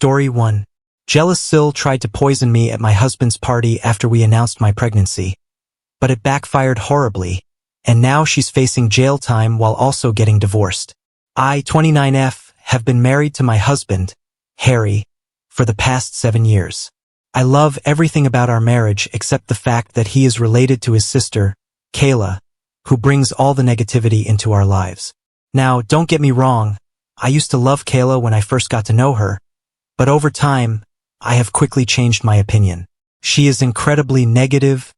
Story 1. Jealous Sil tried to poison me at my husband's party after we announced my pregnancy. But it backfired horribly, and now she's facing jail time while also getting divorced. I, 29F, have been married to my husband, Harry, for the past 7 years. I love everything about our marriage except the fact that he is related to his sister, Kayla, who brings all the negativity into our lives. Now, don't get me wrong, I used to love Kayla when I first got to know her, but over time, I have quickly changed my opinion. She is incredibly negative,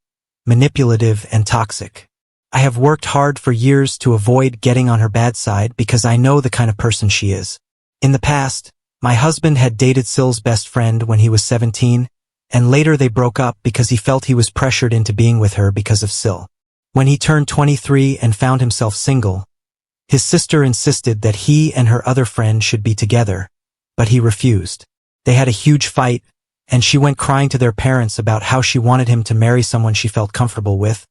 manipulative, and toxic. I have worked hard for years to avoid getting on her bad side because I know the kind of person she is. In the past, my husband had dated Sil's best friend when he was 17, and later they broke up because he felt he was pressured into being with her because of Sil. When he turned 23 and found himself single, his sister insisted that he and her other friend should be together, but he refused. They had a huge fight, and she went crying to their parents about how she wanted him to marry someone she felt comfortable with,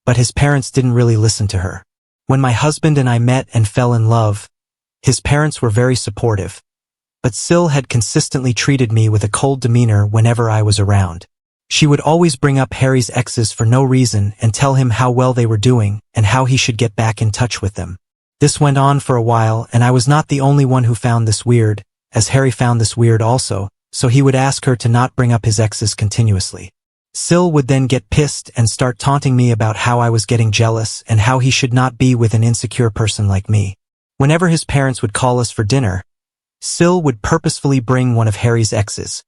but his parents didn't really listen to her. When my husband and I met and fell in love, his parents were very supportive, but Sil had consistently treated me with a cold demeanor whenever I was around. She would always bring up Harry's exes for no reason and tell him how well they were doing and how he should get back in touch with them. This went on for a while, and I was not the only one who found this weird, as Harry found this weird also, so he would ask her to not bring up his exes continuously. Sil would then get pissed and start taunting me about how I was getting jealous and how he should not be with an insecure person like me. Whenever his parents would call us for dinner, Sil would purposefully bring one of Harry's exes,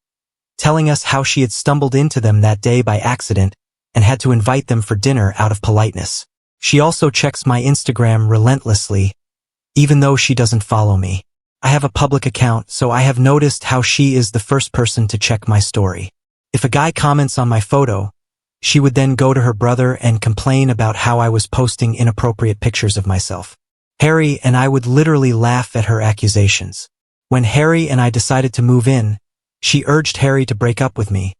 telling us how she had stumbled into them that day by accident and had to invite them for dinner out of politeness. She also checks my Instagram relentlessly, even though she doesn't follow me. I have a public account, so I have noticed how she is the first person to check my story. If a guy comments on my photo, she would then go to her brother and complain about how I was posting inappropriate pictures of myself. Harry and I would literally laugh at her accusations. When Harry and I decided to move in, she urged Harry to break up with me,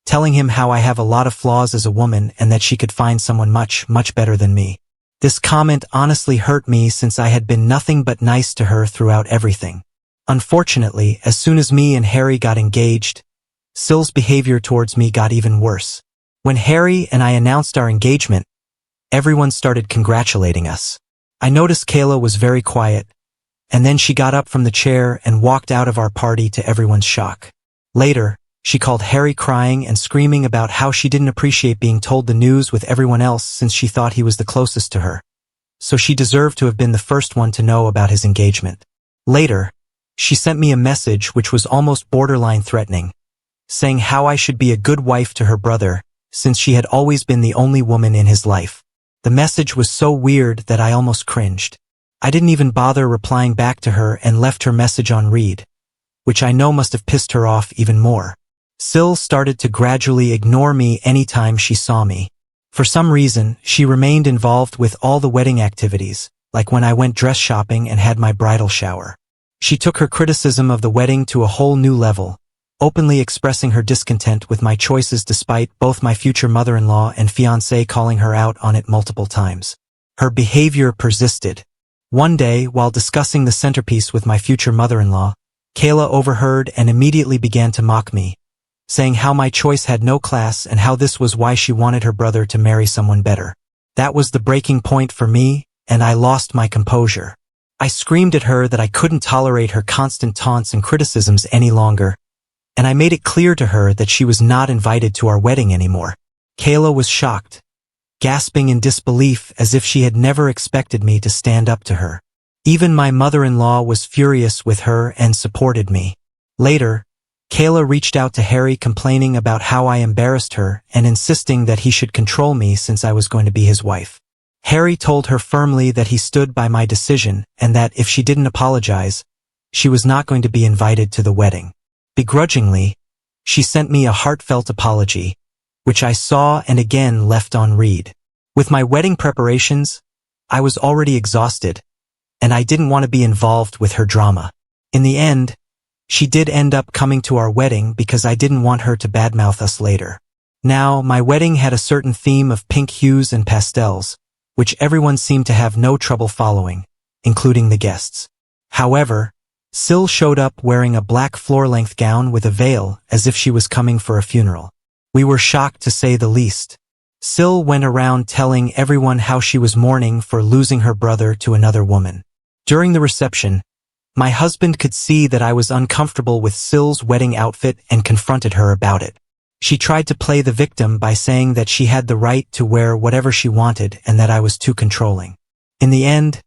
telling him how I have a lot of flaws as a woman and that she could find someone much, much better than me. This comment honestly hurt me since I had been nothing but nice to her throughout everything. Unfortunately, as soon as me and Harry got engaged, Sil's behavior towards me got even worse. When Harry and I announced our engagement, everyone started congratulating us. I noticed Kayla was very quiet, and then she got up from the chair and walked out of our party to everyone's shock. Later, she called Harry crying and screaming about how she didn't appreciate being told the news with everyone else since she thought he was the closest to her. So she deserved to have been the first one to know about his engagement. Later, she sent me a message which was almost borderline threatening, saying how I should be a good wife to her brother, since she had always been the only woman in his life. The message was so weird that I almost cringed. I didn't even bother replying back to her and left her message on read, which I know must have pissed her off even more. Sil started to gradually ignore me anytime she saw me. For some reason, she remained involved with all the wedding activities, like when I went dress shopping and had my bridal shower. She took her criticism of the wedding to a whole new level, openly expressing her discontent with my choices despite both my future mother-in-law and fiancé calling her out on it multiple times. Her behavior persisted. One day, while discussing the centerpiece with my future mother-in-law, Kayla overheard and immediately began to mock me, saying how my choice had no class and how this was why she wanted her brother to marry someone better. That was the breaking point for me, and I lost my composure. I screamed at her that I couldn't tolerate her constant taunts and criticisms any longer, and I made it clear to her that she was not invited to our wedding anymore. Kayla was shocked, gasping in disbelief as if she had never expected me to stand up to her. Even my mother-in-law was furious with her and supported me. Later, Kayla reached out to Harry complaining about how I embarrassed her and insisting that he should control me since I was going to be his wife. Harry told her firmly that he stood by my decision and that if she didn't apologize, she was not going to be invited to the wedding. Begrudgingly, she sent me a heartfelt apology, which I saw and again left on read. With my wedding preparations, I was already exhausted, and I didn't want to be involved with her drama. In the end, she did end up coming to our wedding because I didn't want her to badmouth us later. Now, my wedding had a certain theme of pink hues and pastels, which everyone seemed to have no trouble following, including the guests. However, Sil showed up wearing a black floor-length gown with a veil, as if she was coming for a funeral. We were shocked to say the least. Sil went around telling everyone how she was mourning for losing her brother to another woman. During the reception, my husband could see that I was uncomfortable with Sil's wedding outfit and confronted her about it. She tried to play the victim by saying that she had the right to wear whatever she wanted and that I was too controlling. In the end,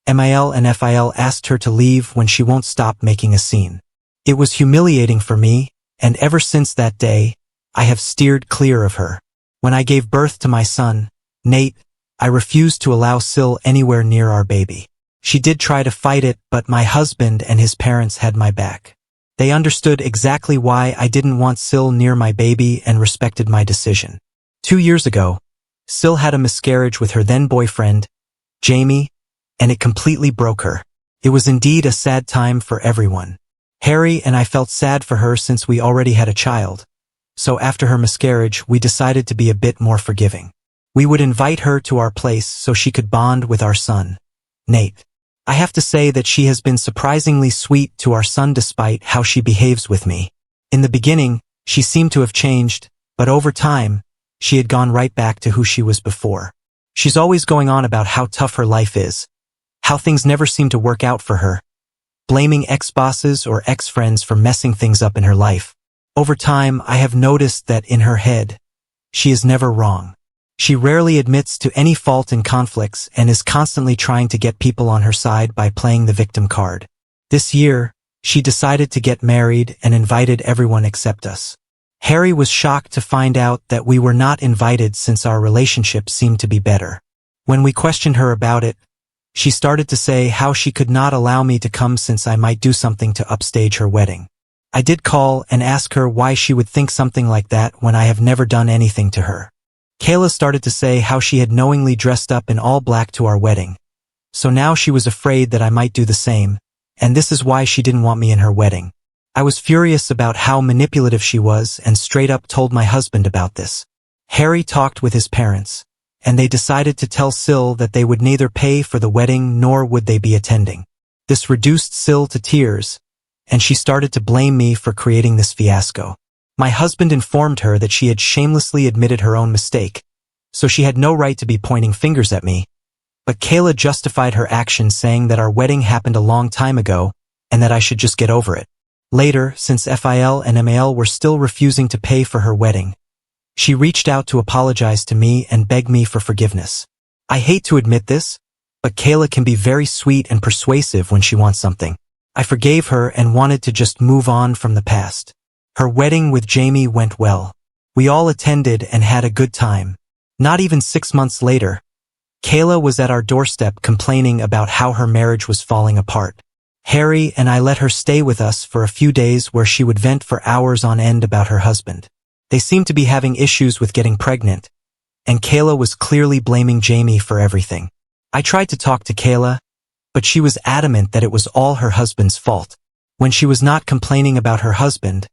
Mil and Fil asked her to leave when she won't stop making a scene. It was humiliating for me, and ever since that day, I have steered clear of her. When I gave birth to my son, Nate, I refused to allow Sil anywhere near our baby. She did try to fight it, but my husband and his parents had my back. They understood exactly why I didn't want Sil near my baby and respected my decision. 2 years ago, Sil had a miscarriage with her then-boyfriend, Jamie, and it completely broke her. It was indeed a sad time for everyone. Harry and I felt sad for her since we already had a child. So after her miscarriage, we decided to be a bit more forgiving. We would invite her to our place so she could bond with our son, Nate. I have to say that she has been surprisingly sweet to our son despite how she behaves with me. In the beginning, she seemed to have changed, but over time, she had gone right back to who she was before. She's always going on about how tough her life is, how things never seem to work out for her, blaming ex-bosses or ex-friends for messing things up in her life. Over time, I have noticed that in her head, she is never wrong. She rarely admits to any fault in conflicts and is constantly trying to get people on her side by playing the victim card. This year, she decided to get married and invited everyone except us. Harry was shocked to find out that we were not invited since our relationship seemed to be better. When we questioned her about it, she started to say how she could not allow me to come since I might do something to upstage her wedding. I did call and ask her why she would think something like that when I have never done anything to her. Kayla started to say how she had knowingly dressed up in all black to our wedding. So now she was afraid that I might do the same, and this is why she didn't want me in her wedding. I was furious about how manipulative she was and straight up told my husband about this. Harry talked with his parents, and they decided to tell Sil that they would neither pay for the wedding nor would they be attending. This reduced Sil to tears, and she started to blame me for creating this fiasco. My husband informed her that she had shamelessly admitted her own mistake, so she had no right to be pointing fingers at me. But Kayla justified her actions saying that our wedding happened a long time ago and that I should just get over it. Later, since Fil and Mal were still refusing to pay for her wedding, she reached out to apologize to me and beg me for forgiveness. I hate to admit this, but Kayla can be very sweet and persuasive when she wants something. I forgave her and wanted to just move on from the past. Her wedding with Jamie went well. We all attended and had a good time. Not even 6 months later, Kayla was at our doorstep complaining about how her marriage was falling apart. Harry and I let her stay with us for a few days where she would vent for hours on end about her husband. They seemed to be having issues with getting pregnant, and Kayla was clearly blaming Jamie for everything. I tried to talk to Kayla, but she was adamant that it was all her husband's fault. When she was not complaining about her husband,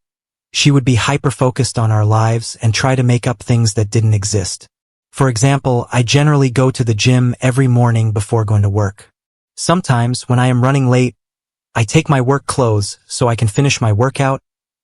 she would be hyper-focused on our lives and try to make up things that didn't exist. For example, I generally go to the gym every morning before going to work. Sometimes, when I am running late, I take my work clothes so I can finish my workout,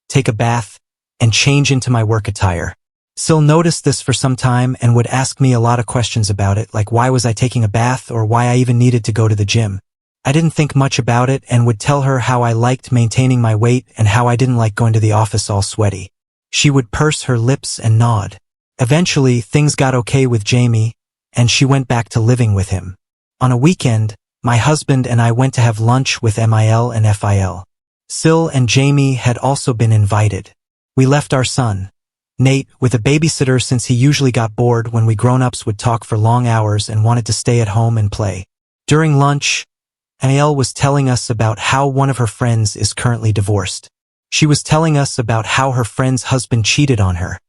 take a bath, and change into my work attire. Sil noticed this for some time and would ask me a lot of questions about it, like why was I taking a bath or why I even needed to go to the gym. I didn't think much about it and would tell her how I liked maintaining my weight and how I didn't like going to the office all sweaty. She would purse her lips and nod. Eventually, things got okay with Jamie, and she went back to living with him. On a weekend, my husband and I went to have lunch with Mil and Fil. Sil and Jamie had also been invited. We left our son, Nate, with a babysitter since he usually got bored when we grown-ups would talk for long hours and wanted to stay at home and play. During lunch, Mil was telling us about how one of her friends is currently divorced. She was telling us about how her friend's husband cheated on her,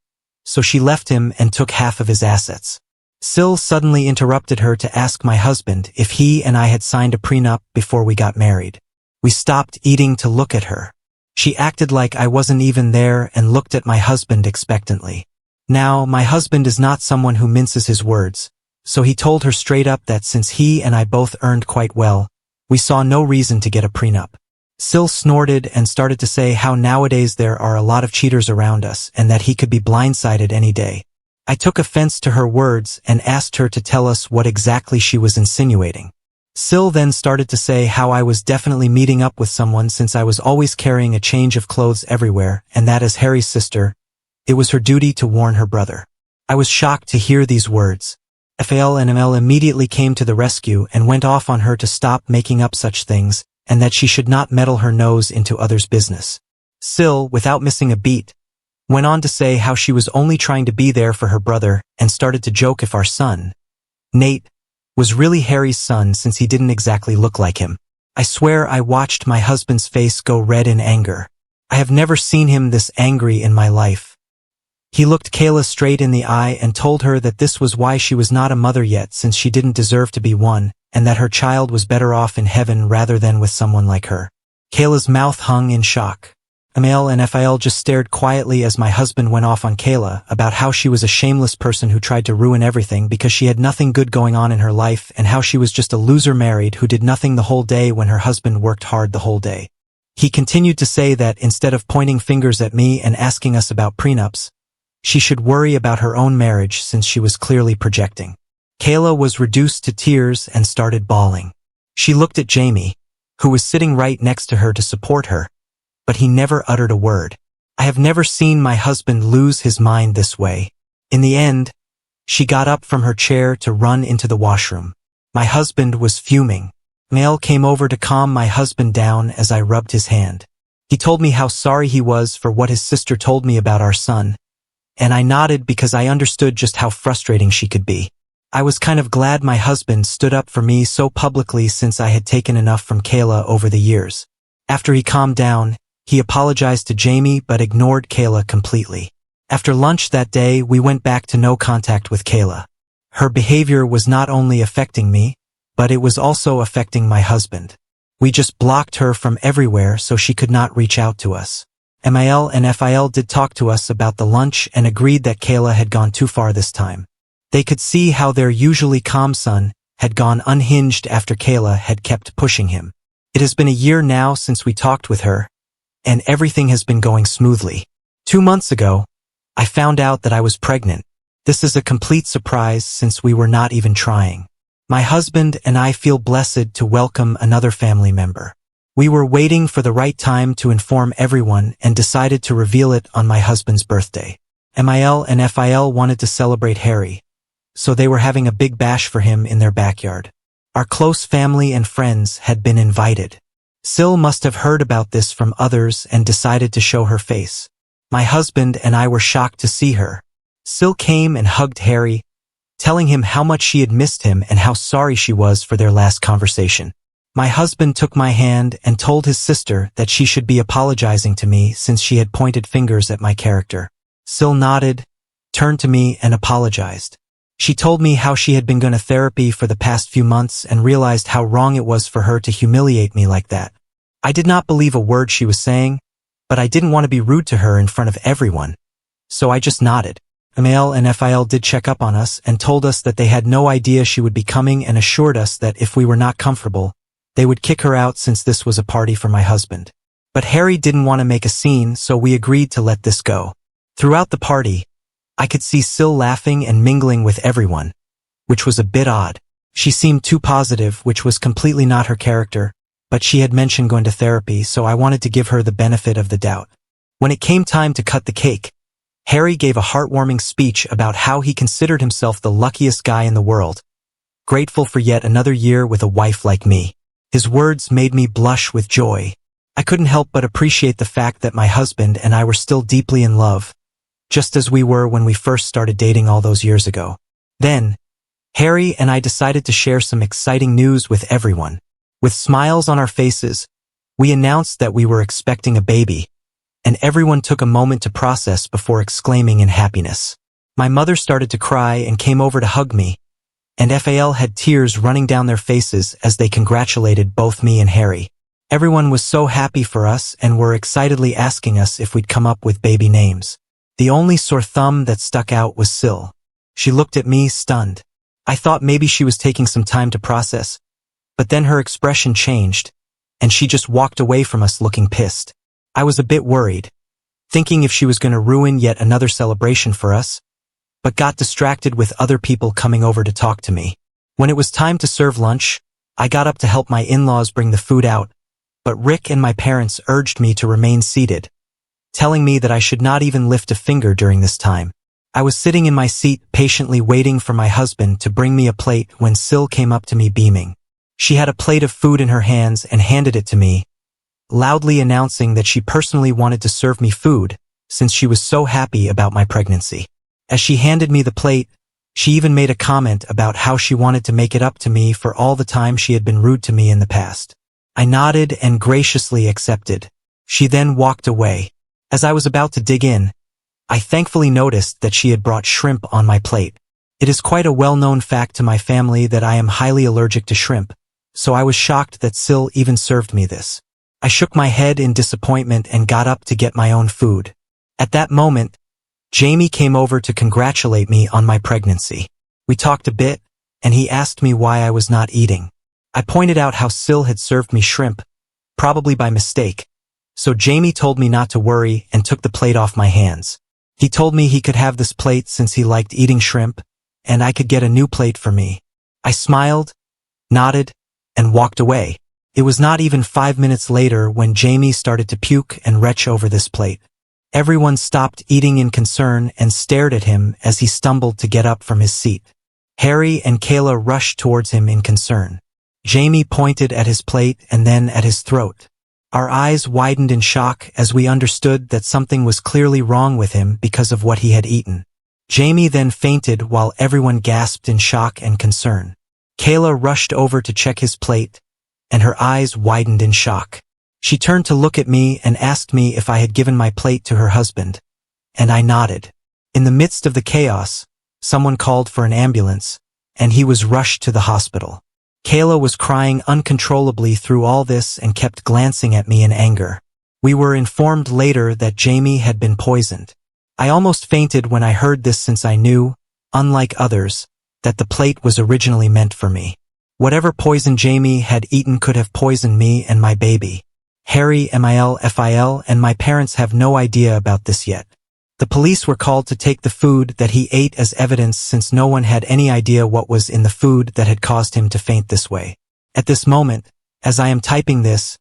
so she left him and took half of his assets. Sil suddenly interrupted her to ask my husband if he and I had signed a prenup before we got married. We stopped eating to look at her. She acted like I wasn't even there and looked at my husband expectantly. Now, my husband is not someone who minces his words, so he told her straight up that since he and I both earned quite well, we saw no reason to get a prenup. Sil snorted and started to say how nowadays there are a lot of cheaters around us and that he could be blindsided any day. I took offense to her words and asked her to tell us what exactly she was insinuating. Sil then started to say how I was definitely meeting up with someone since I was always carrying a change of clothes everywhere, and that as Harry's sister, it was her duty to warn her brother. I was shocked to hear these words. Fal and ML immediately came to the rescue and went off on her to stop making up such things, and that she should not meddle her nose into others' business. Sil, without missing a beat, went on to say how she was only trying to be there for her brother and started to joke if our son, Nate, was really Harry's son since he didn't exactly look like him. I swear I watched my husband's face go red in anger. I have never seen him this angry in my life. He looked Kayla straight in the eye and told her that this was why she was not a mother yet since she didn't deserve to be one, and that her child was better off in heaven rather than with someone like her. Kayla's mouth hung in shock. Amael and Fal just stared quietly as my husband went off on Kayla about how she was a shameless person who tried to ruin everything because she had nothing good going on in her life and how she was just a loser married who did nothing the whole day when her husband worked hard the whole day. He continued to say that instead of pointing fingers at me and asking us about prenups, she should worry about her own marriage since she was clearly projecting. Kayla was reduced to tears and started bawling. She looked at Jamie, who was sitting right next to her to support her, but he never uttered a word. I have never seen my husband lose his mind this way. In the end, she got up from her chair to run into the washroom. My husband was fuming. Mel came over to calm my husband down as I rubbed his hand. He told me how sorry he was for what his sister told me about our son, and I nodded because I understood just how frustrating she could be. I was kind of glad my husband stood up for me so publicly since I had taken enough from Kayla over the years. After he calmed down, he apologized to Jamie but ignored Kayla completely. After lunch that day, we went back to no contact with Kayla. Her behavior was not only affecting me, but it was also affecting my husband. We just blocked her from everywhere so she could not reach out to us. Mil and Fil did talk to us about the lunch and agreed that Kayla had gone too far this time. They could see how their usually calm son had gone unhinged after Kayla had kept pushing him. It has been a year now since we talked with her, and everything has been going smoothly. 2 months ago, I found out that I was pregnant. This is a complete surprise since we were not even trying. My husband and I feel blessed to welcome another family member. We were waiting for the right time to inform everyone and decided to reveal it on my husband's birthday. Mil and Fil wanted to celebrate Harry, so they were having a big bash for him in their backyard. Our close family and friends had been invited. Sil must have heard about this from others and decided to show her face. My husband and I were shocked to see her. Sil came and hugged Harry, telling him how much she had missed him and how sorry she was for their last conversation. My husband took my hand and told his sister that she should be apologizing to me since she had pointed fingers at my character. Sil nodded, turned to me and apologized. She told me how she had been going to therapy for the past few months and realized how wrong it was for her to humiliate me like that. I did not believe a word she was saying, but I didn't want to be rude to her in front of everyone, so I just nodded. Amael and Fil did check up on us and told us that they had no idea she would be coming and assured us that if we were not comfortable, they would kick her out since this was a party for my husband. But Harry didn't want to make a scene, so we agreed to let this go. Throughout the party, I could see Sil laughing and mingling with everyone, which was a bit odd. She seemed too positive, which was completely not her character, but she had mentioned going to therapy, so I wanted to give her the benefit of the doubt. When it came time to cut the cake, Harry gave a heartwarming speech about how he considered himself the luckiest guy in the world, grateful for yet another year with a wife like me. His words made me blush with joy. I couldn't help but appreciate the fact that my husband and I were still deeply in love, just as we were when we first started dating all those years ago. Then, Harry and I decided to share some exciting news with everyone. With smiles on our faces, we announced that we were expecting a baby, and everyone took a moment to process before exclaiming in happiness. My mother started to cry and came over to hug me, and Fal had tears running down their faces as they congratulated both me and Harry. Everyone was so happy for us and were excitedly asking us if we'd come up with baby names. The only sore thumb that stuck out was Sil. She looked at me stunned. I thought maybe she was taking some time to process, but then her expression changed, and she just walked away from us looking pissed. I was a bit worried, thinking if she was going to ruin yet another celebration for us, but got distracted with other people coming over to talk to me. When it was time to serve lunch, I got up to help my in-laws bring the food out, but Rick and my parents urged me to remain seated, telling me that I should not even lift a finger during this time. I was sitting in my seat patiently waiting for my husband to bring me a plate when Sil came up to me beaming. She had a plate of food in her hands and handed it to me, loudly announcing that she personally wanted to serve me food since she was so happy about my pregnancy. As she handed me the plate, she even made a comment about how she wanted to make it up to me for all the time she had been rude to me in the past. I nodded and graciously accepted. She then walked away. As I was about to dig in, I thankfully noticed that she had brought shrimp on my plate. It is quite a well-known fact to my family that I am highly allergic to shrimp, so I was shocked that Sil even served me this. I shook my head in disappointment and got up to get my own food. At that moment, Jamie came over to congratulate me on my pregnancy. We talked a bit, and he asked me why I was not eating. I pointed out how Sil had served me shrimp, probably by mistake, so Jamie told me not to worry and took the plate off my hands. He told me he could have this plate since he liked eating shrimp, and I could get a new plate for me. I smiled, nodded, and walked away. It was not even 5 minutes later when Jamie started to puke and retch over this plate. Everyone stopped eating in concern and stared at him as he stumbled to get up from his seat. Harry and Kayla rushed towards him in concern. Jamie pointed at his plate and then at his throat. Our eyes widened in shock as we understood that something was clearly wrong with him because of what he had eaten. Jamie then fainted while everyone gasped in shock and concern. Kayla rushed over to check his plate, and her eyes widened in shock. She turned to look at me and asked me if I had given my plate to her husband, and I nodded. In the midst of the chaos, someone called for an ambulance, and he was rushed to the hospital. Kayla was crying uncontrollably through all this and kept glancing at me in anger. We were informed later that Jamie had been poisoned. I almost fainted when I heard this since I knew, unlike others, that the plate was originally meant for me. Whatever poison Jamie had eaten could have poisoned me and my baby. Harry, Phil, and my parents have no idea about this yet. The police were called to take the food that he ate as evidence since no one had any idea what was in the food that had caused him to faint this way. At this moment, as I am typing this,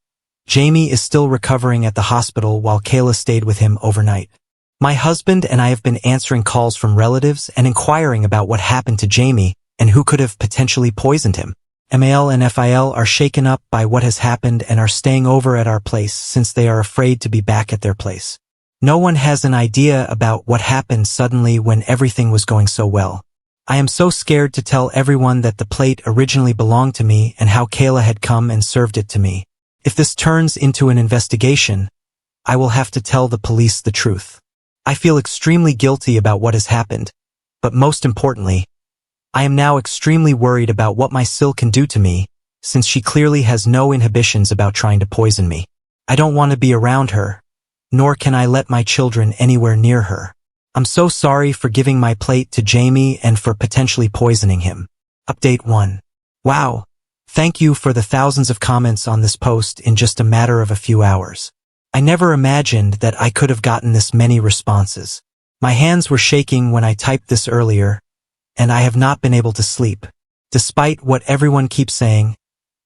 Jamie is still recovering at the hospital while Kayla stayed with him overnight. My husband and I have been answering calls from relatives and inquiring about what happened to Jamie and who could have potentially poisoned him. Phil are shaken up by what has happened and are staying over at our place since they are afraid to be back at their place. No one has an idea about what happened suddenly when everything was going so well. I am so scared to tell everyone that the plate originally belonged to me and how Kayla had come and served it to me. If this turns into an investigation, I will have to tell the police the truth. I feel extremely guilty about what has happened, but most importantly, I am now extremely worried about what my Sil can do to me, since she clearly has no inhibitions about trying to poison me. I don't want to be around her, nor can I let my children anywhere near her. I'm so sorry for giving my plate to Jamie and for potentially poisoning him. Update 1. Wow. Thank you for the thousands of comments on this post in just a matter of a few hours. I never imagined that I could have gotten this many responses. My hands were shaking when I typed this earlier, and I have not been able to sleep. Despite what everyone keeps saying,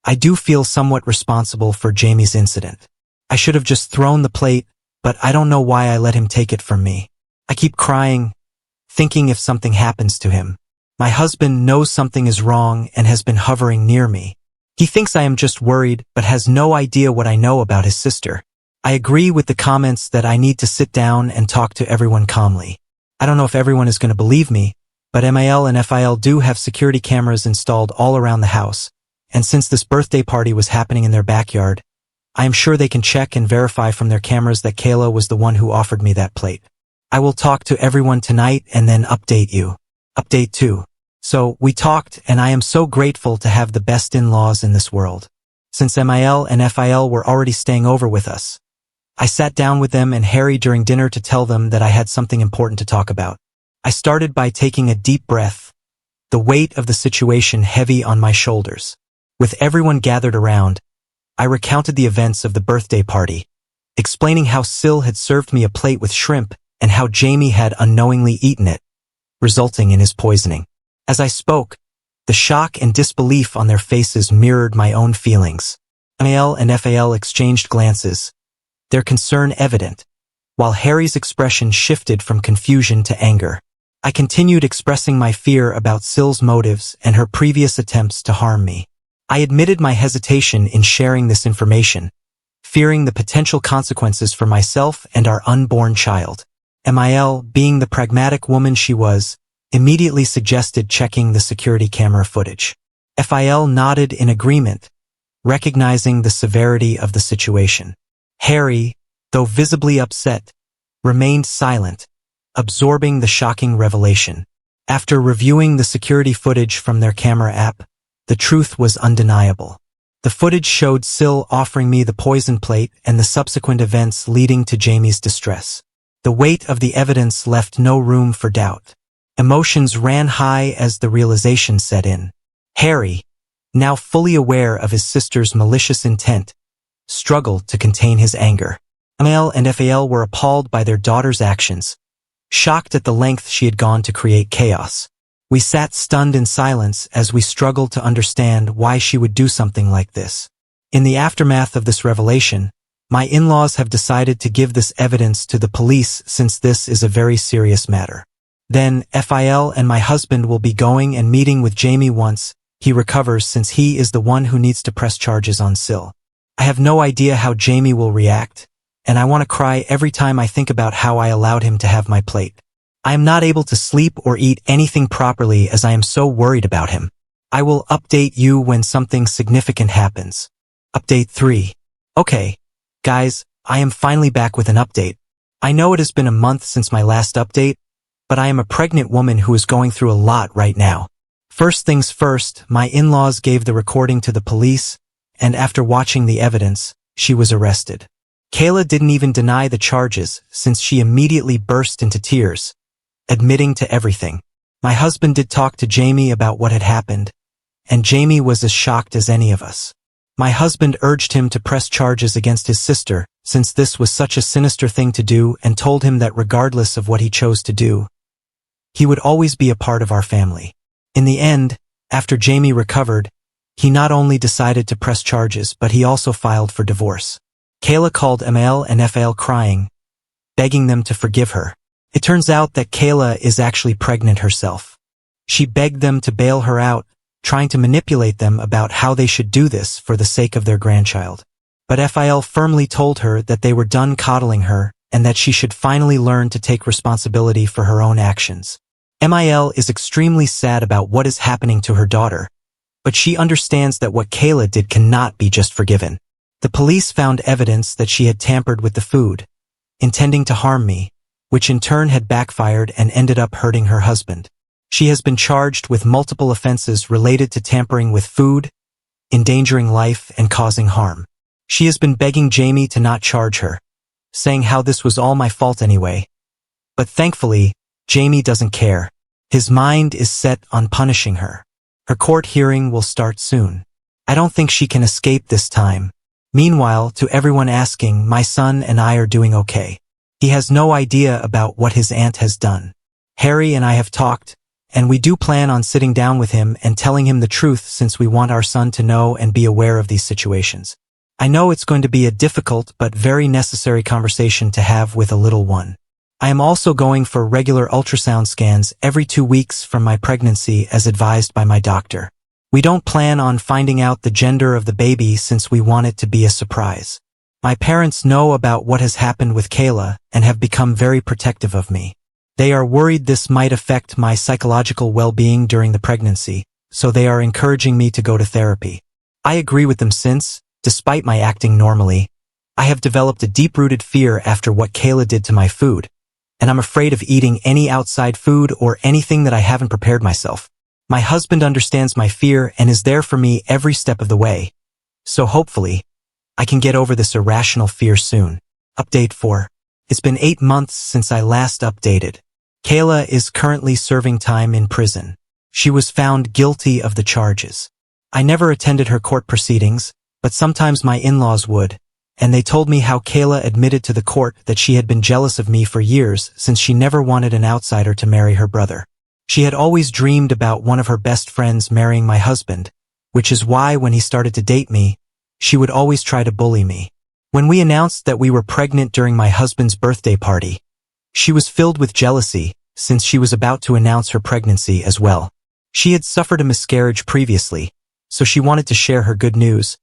I do feel somewhat responsible for Jamie's incident. I should have just thrown the plate, but I don't know why I let him take it from me. I keep crying, thinking if something happens to him. My husband knows something is wrong and has been hovering near me. He thinks I am just worried but has no idea what I know about his sister. I agree with the comments that I need to sit down and talk to everyone calmly. I don't know if everyone is going to believe me, but Phil do have security cameras installed all around the house, and since this birthday party was happening in their backyard, I am sure they can check and verify from their cameras that Kayla was the one who offered me that plate. I will talk to everyone tonight and then update you. Update 2. So, we talked and I am so grateful to have the best in-laws in this world. Since Phil were already staying over with us, I sat down with them and Harry during dinner to tell them that I had something important to talk about. I started by taking a deep breath, the weight of the situation heavy on my shoulders. With everyone gathered around, I recounted the events of the birthday party, explaining how Sil had served me a plate with shrimp and how Jamie had unknowingly eaten it, resulting in his poisoning. As I spoke, the shock and disbelief on their faces mirrored my own feelings. Mal and Fal exchanged glances, their concern evident, while Harry's expression shifted from confusion to anger. I continued expressing my fear about Sil's motives and her previous attempts to harm me. I admitted my hesitation in sharing this information, fearing the potential consequences for myself and our unborn child. Mal, being the pragmatic woman she was, immediately suggested checking the security camera footage. Fil nodded in agreement, recognizing the severity of the situation. Harry, though visibly upset, remained silent, absorbing the shocking revelation. After reviewing the security footage from their camera app, the truth was undeniable. The footage showed Sil offering me the poison plate and the subsequent events leading to Jamie's distress. The weight of the evidence left no room for doubt. Emotions ran high as the realization set in. Harry, now fully aware of his sister's malicious intent, struggled to contain his anger. Mal and Fal were appalled by their daughter's actions, shocked at the length she had gone to create chaos. We sat stunned in silence as we struggled to understand why she would do something like this. In the aftermath of this revelation, my in-laws have decided to give this evidence to the police since this is a very serious matter. Then, Fil and my husband will be going and meeting with Jamie once he recovers, since he is the one who needs to press charges on Sil. I have no idea how Jamie will react, and I want to cry every time I think about how I allowed him to have my plate. I am not able to sleep or eat anything properly as I am so worried about him. I will update you when something significant happens. Update 3. Okay, guys, I am finally back with an update. I know it has been a month since my last update, but I am a pregnant woman who is going through a lot right now. First things first, my in-laws gave the recording to the police, and after watching the evidence, she was arrested. Kayla didn't even deny the charges since she immediately burst into tears, admitting to everything. My husband did talk to Jamie about what had happened, and Jamie was as shocked as any of us. My husband urged him to press charges against his sister, since this was such a sinister thing to do, and told him that regardless of what he chose to do, he would always be a part of our family. In the end, after Jamie recovered, he not only decided to press charges, but he also filed for divorce. Kayla called Mal and Fal crying, begging them to forgive her. It turns out that Kayla is actually pregnant herself. She begged them to bail her out, trying to manipulate them about how they should do this for the sake of their grandchild. But Fil firmly told her that they were done coddling her and that she should finally learn to take responsibility for her own actions. Mil is extremely sad about what is happening to her daughter, but she understands that what Kayla did cannot be just forgiven. The police found evidence that she had tampered with the food, intending to harm me, which in turn had backfired and ended up hurting her husband. She has been charged with multiple offenses related to tampering with food, endangering life, and causing harm. She has been begging Jamie to not charge her, saying how this was all my fault anyway. But thankfully, Jamie doesn't care. His mind is set on punishing her. Her court hearing will start soon. I don't think she can escape this time. Meanwhile, to everyone asking, my son and I are doing okay. He has no idea about what his aunt has done. Harry and I have talked, and we do plan on sitting down with him and telling him the truth, since we want our son to know and be aware of these situations. I know it's going to be a difficult but very necessary conversation to have with a little one. I am also going for regular ultrasound scans every 2 weeks from my pregnancy as advised by my doctor. We don't plan on finding out the gender of the baby since we want it to be a surprise. My parents know about what has happened with Kayla and have become very protective of me. They are worried this might affect my psychological well-being during the pregnancy, so they are encouraging me to go to therapy. I agree with them since, despite my acting normally, I have developed a deep-rooted fear after what Kayla did to my food, and I'm afraid of eating any outside food or anything that I haven't prepared myself. My husband understands my fear and is there for me every step of the way, so hopefully, I can get over this irrational fear soon. Update 4. It's been 8 months since I last updated. Kayla is currently serving time in prison. She was found guilty of the charges. I never attended her court proceedings, but sometimes my in-laws would, and they told me how Kayla admitted to the court that she had been jealous of me for years since she never wanted an outsider to marry her brother. She had always dreamed about one of her best friends marrying my husband, which is why when he started to date me, she would always try to bully me. When we announced that we were pregnant during my husband's birthday party, she was filled with jealousy since she was about to announce her pregnancy as well. She had suffered a miscarriage previously, so she wanted to share her good news,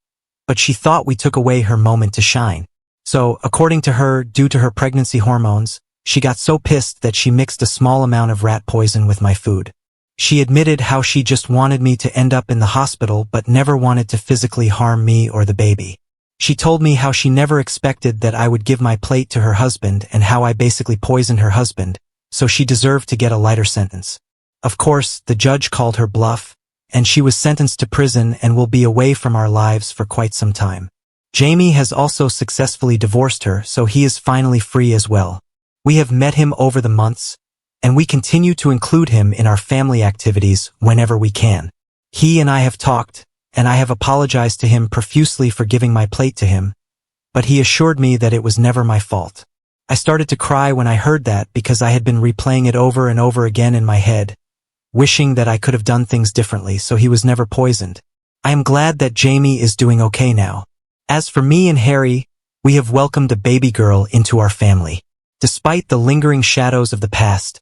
but she thought we took away her moment to shine. So, according to her, due to her pregnancy hormones, she got so pissed that she mixed a small amount of rat poison with my food. She admitted how she just wanted me to end up in the hospital but never wanted to physically harm me or the baby. She told me how she never expected that I would give my plate to her husband and how I basically poisoned her husband, so she deserved to get a lighter sentence. Of course, the judge called her bluff, and she was sentenced to prison and will be away from our lives for quite some time. Jamie has also successfully divorced her, so he is finally free as well. We have met him over the months, and we continue to include him in our family activities whenever we can. He and I have talked, and I have apologized to him profusely for giving my plate to him, but he assured me that it was never my fault. I started to cry when I heard that because I had been replaying it over and over again in my head, wishing that I could have done things differently so he was never poisoned. I am glad that Jamie is doing okay now. As for me and Harry, we have welcomed a baby girl into our family. Despite the lingering shadows of the past,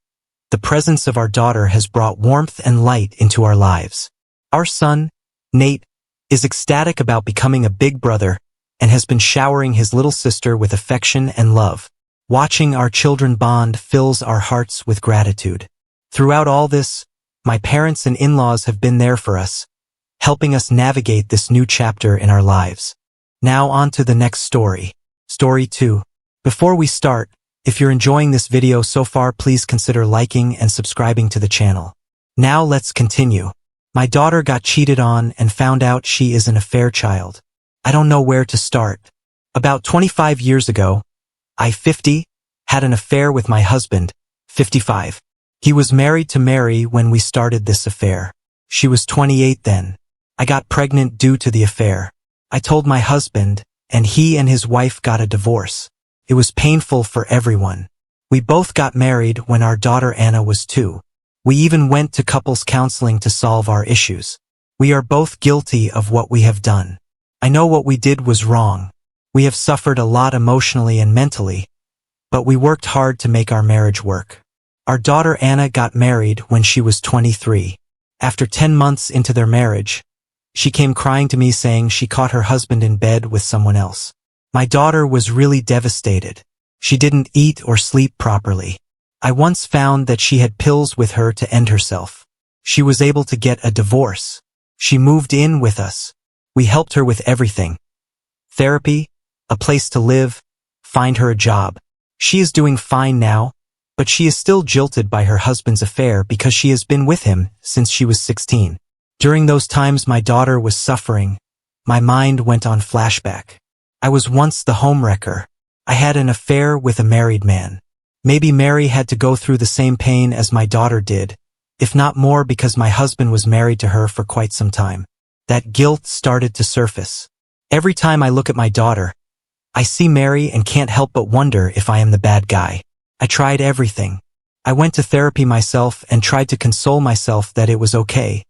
the presence of our daughter has brought warmth and light into our lives. Our son, Nate, is ecstatic about becoming a big brother and has been showering his little sister with affection and love. Watching our children bond fills our hearts with gratitude. Throughout all this, my parents and in-laws have been there for us, helping us navigate this new chapter in our lives. Now on to the next story. Story 2. Before we start, if you're enjoying this video so far, please consider liking and subscribing to the channel. Now let's continue. My daughter got cheated on and found out she is an affair child. I don't know where to start. About 25 years ago, I, 50, had an affair with my husband, 55. He was married to Mary when we started this affair. She was 28 then. I got pregnant due to the affair. I told my husband, and he and his wife got a divorce. It was painful for everyone. We both got married when our daughter Anna was 2. We even went to couples counseling to solve our issues. We are both guilty of what we have done. I know what we did was wrong. We have suffered a lot emotionally and mentally, but we worked hard to make our marriage work. Our daughter Anna got married when she was 23. After 10 months into their marriage, she came crying to me saying she caught her husband in bed with someone else. My daughter was really devastated. She didn't eat or sleep properly. I once found that she had pills with her to end herself. She was able to get a divorce. She moved in with us. We helped her with everything. Therapy, a place to live, find her a job. She is doing fine now, but she is still jilted by her husband's affair because she has been with him since she was 16. During those times my daughter was suffering, my mind went on flashback. I was once the homewrecker. I had an affair with a married man. Maybe Mary had to go through the same pain as my daughter did, if not more because my husband was married to her for quite some time. That guilt started to surface. Every time I look at my daughter, I see Mary and can't help but wonder if I am the bad guy. I tried everything. I went to therapy myself and tried to console myself that it was okay.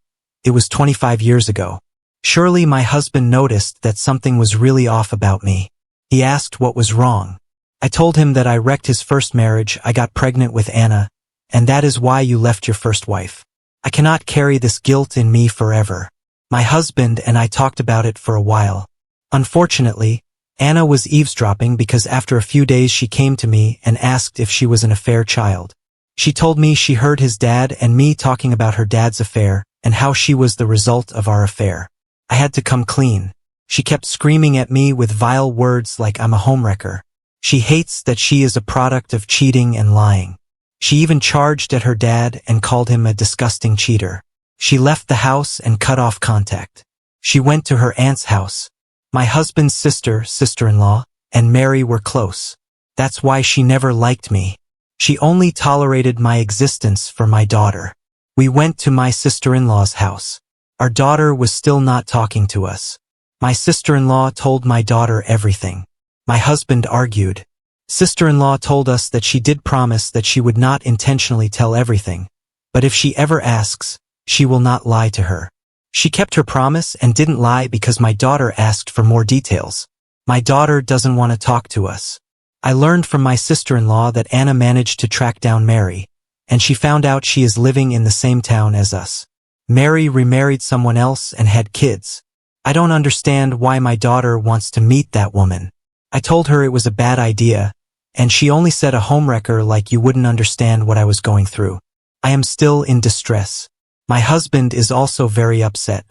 It was 25 years ago. Surely my husband noticed that something was really off about me. He asked what was wrong. I told him that I wrecked his first marriage, I got pregnant with Anna, and that is why you left your first wife. I cannot carry this guilt in me forever. My husband and I talked about it for a while. Unfortunately, Anna was eavesdropping because after a few days she came to me and asked if she was an affair child. She told me she heard his dad and me talking about her dad's affair and how she was the result of our affair. I had to come clean. She kept screaming at me with vile words like I'm a homewrecker. She hates that she is a product of cheating and lying. She even charged at her dad and called him a disgusting cheater. She left the house and cut off contact. She went to her aunt's house. My husband's sister, sister-in-law, and Mary were close. That's why she never liked me. She only tolerated my existence for my daughter. We went to my sister-in-law's house. Our daughter was still not talking to us. My sister-in-law told my daughter everything. My husband argued. Sister-in-law told us that she did promise that she would not intentionally tell everything, but if she ever asks, she will not lie to her. She kept her promise and didn't lie because my daughter asked for more details. My daughter doesn't want to talk to us. I learned from my sister-in-law that Anna managed to track down Mary, and she found out she is living in the same town as us. Mary remarried someone else and had kids. I don't understand why my daughter wants to meet that woman. I told her it was a bad idea, and she only said a homewrecker like you wouldn't understand what I was going through. I am still in distress. My husband is also very upset.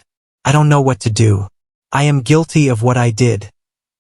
I don't know what to do. I am guilty of what I did,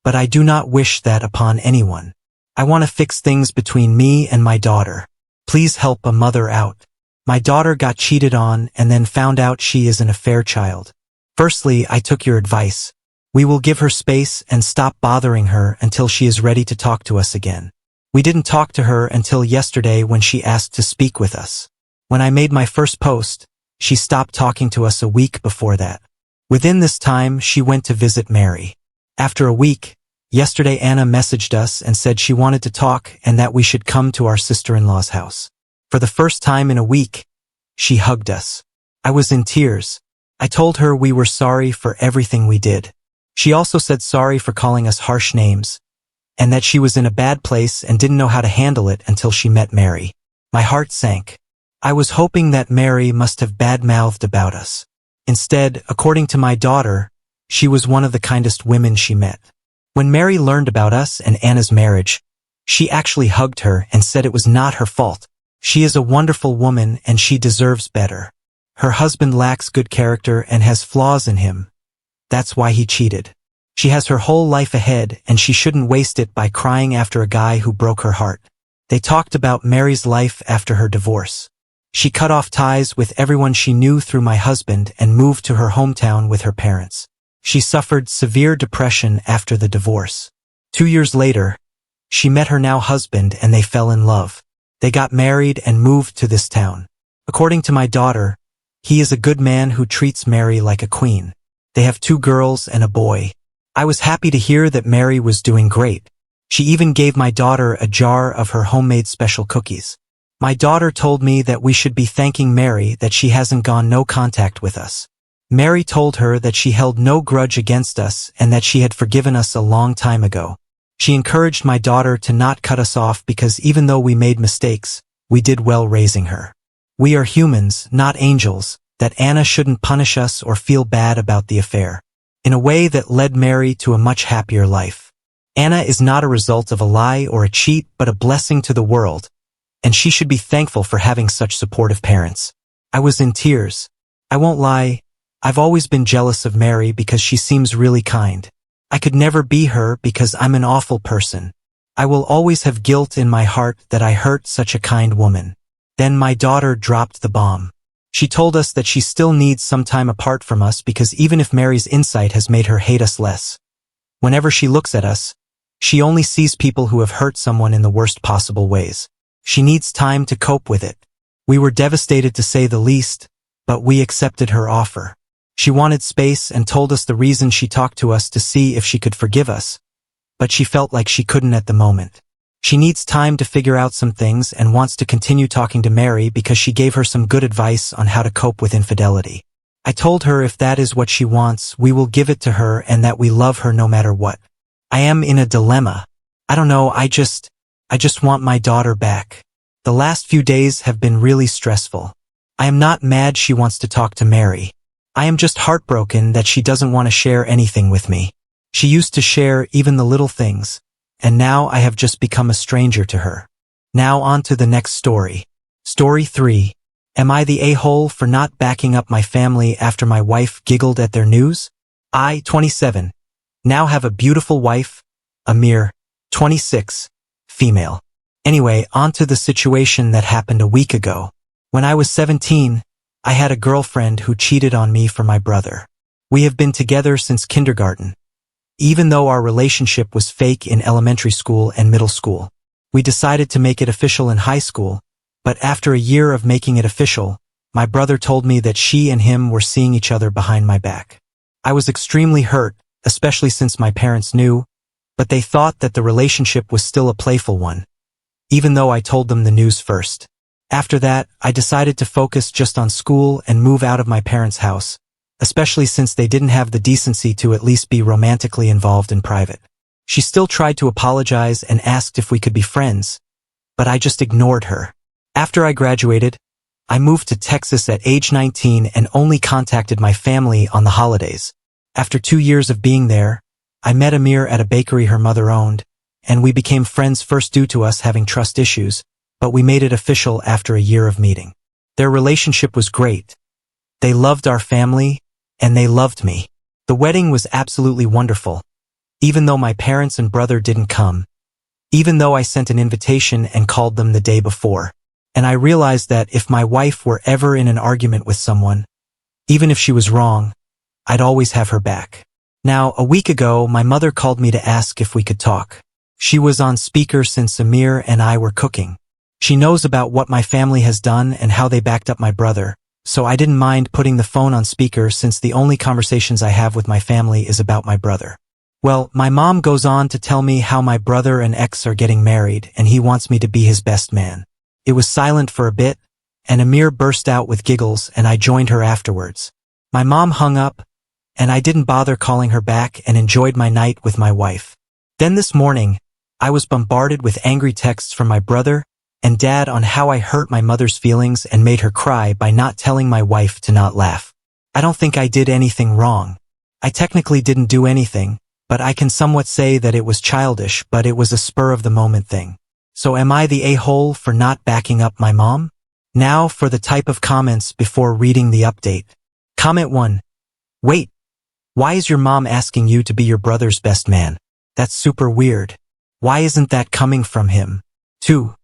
but I do not wish that upon anyone. I want to fix things between me and my daughter. Please help a mother out. My daughter got cheated on and then found out she is an affair child. Firstly, I took your advice. We will give her space and stop bothering her until she is ready to talk to us again. We didn't talk to her until yesterday when she asked to speak with us. When I made my first post, she stopped talking to us a week before that. Within this time, she went to visit Mary. After a week, yesterday Anna messaged us and said she wanted to talk and that we should come to our sister-in-law's house. For the first time in a week, she hugged us. I was in tears. I told her we were sorry for everything we did. She also said sorry for calling us harsh names, and that she was in a bad place and didn't know how to handle it until she met Mary. My heart sank. I was hoping that Mary must have bad-mouthed about us. Instead, according to my daughter, she was one of the kindest women she met. When Mary learned about us and Anna's marriage, she actually hugged her and said it was not her fault. She is a wonderful woman and she deserves better. Her husband lacks good character and has flaws in him. That's why he cheated. She has her whole life ahead and she shouldn't waste it by crying after a guy who broke her heart. They talked about Mary's life after her divorce. She cut off ties with everyone she knew through my husband and moved to her hometown with her parents. She suffered severe depression after the divorce. 2 years later, she met her now husband and they fell in love. They got married and moved to this town. According to my daughter, he is a good man who treats Mary like a queen. They have 2 girls and a boy. I was happy to hear that Mary was doing great. She even gave my daughter a jar of her homemade special cookies. My daughter told me that we should be thanking Mary that she hasn't gone no contact with us. Mary told her that she held no grudge against us and that she had forgiven us a long time ago. She encouraged my daughter to not cut us off because even though we made mistakes, we did well raising her. We are humans, not angels, that Anna shouldn't punish us or feel bad about the affair. In a way that led Mary to a much happier life. Anna is not a result of a lie or a cheat but a blessing to the world, and she should be thankful for having such supportive parents. I was in tears. I won't lie, I've always been jealous of Mary because she seems really kind. I could never be her because I'm an awful person. I will always have guilt in my heart that I hurt such a kind woman. Then my daughter dropped the bomb. She told us that she still needs some time apart from us because even if Mary's insight has made her hate us less, whenever she looks at us, she only sees people who have hurt someone in the worst possible ways. She needs time to cope with it. We were devastated to say the least, but we accepted her offer. She wanted space and told us the reason she talked to us to see if she could forgive us, but she felt like she couldn't at the moment. She needs time to figure out some things and wants to continue talking to Mary because she gave her some good advice on how to cope with infidelity. I told her if that is what she wants, we will give it to her and that we love her no matter what. I am in a dilemma. I don't know, I just want my daughter back. The last few days have been really stressful. I am not mad she wants to talk to Mary. I am just heartbroken that she doesn't want to share anything with me. She used to share even the little things, and now I have just become a stranger to her. Now on to the next story. Story 3. Am I the a-hole for not backing up my family after my wife giggled at their news? I, 27, now have a beautiful wife, Amir, 26, female. Anyway, on to the situation that happened a week ago. When I was 17, I had a girlfriend who cheated on me for my brother. We have been together since kindergarten. Even though our relationship was fake in elementary school and middle school, we decided to make it official in high school, but after a year of making it official, my brother told me that she and him were seeing each other behind my back. I was extremely hurt, especially since my parents knew, but they thought that the relationship was still a playful one, even though I told them the news first. After that, I decided to focus just on school and move out of my parents' house, especially since they didn't have the decency to at least be romantically involved in private. She still tried to apologize and asked if we could be friends, but I just ignored her. After I graduated, I moved to Texas at age 19 and only contacted my family on the holidays. After 2 years of being there, I met Amir at a bakery her mother owned, and we became friends first due to us having trust issues, but we made it official after a year of meeting. Their relationship was great. They loved our family, and they loved me. The wedding was absolutely wonderful, even though my parents and brother didn't come, even though I sent an invitation and called them the day before. And I realized that if my wife were ever in an argument with someone, even if she was wrong, I'd always have her back. Now, a week ago, my mother called me to ask if we could talk. She was on speaker since Amir and I were cooking. She knows about what my family has done and how they backed up my brother, so I didn't mind putting the phone on speaker since the only conversations I have with my family is about my brother. Well, my mom goes on to tell me how my brother and ex are getting married and he wants me to be his best man. It was silent for a bit, and Amir burst out with giggles and I joined her afterwards. My mom hung up, and I didn't bother calling her back and enjoyed my night with my wife. Then this morning, I was bombarded with angry texts from my brother and dad on how I hurt my mother's feelings and made her cry by not telling my wife to not laugh. I don't think I did anything wrong. I technically didn't do anything, but I can somewhat say that it was childish, but it was a spur-of-the-moment thing. So am I the a-hole for not backing up my mom? Now for the type of comments before reading the update. Comment 1. Wait, why is your mom asking you to be your brother's best man? That's super weird. Why isn't that coming from him? 2.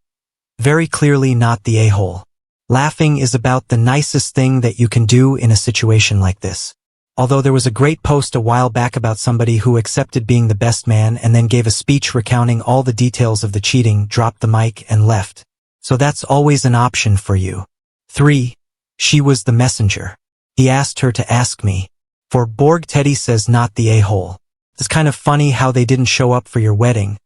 Very clearly not the a-hole. Laughing is about the nicest thing that you can do in a situation like this. Although there was a great post a while back about somebody who accepted being the best man and then gave a speech recounting all the details of the cheating, dropped the mic and left. So that's always an option for you. 3. She was the messenger. He asked her to ask me. For Borg Teddy says not the a-hole. It's kind of funny how they didn't show up for your wedding,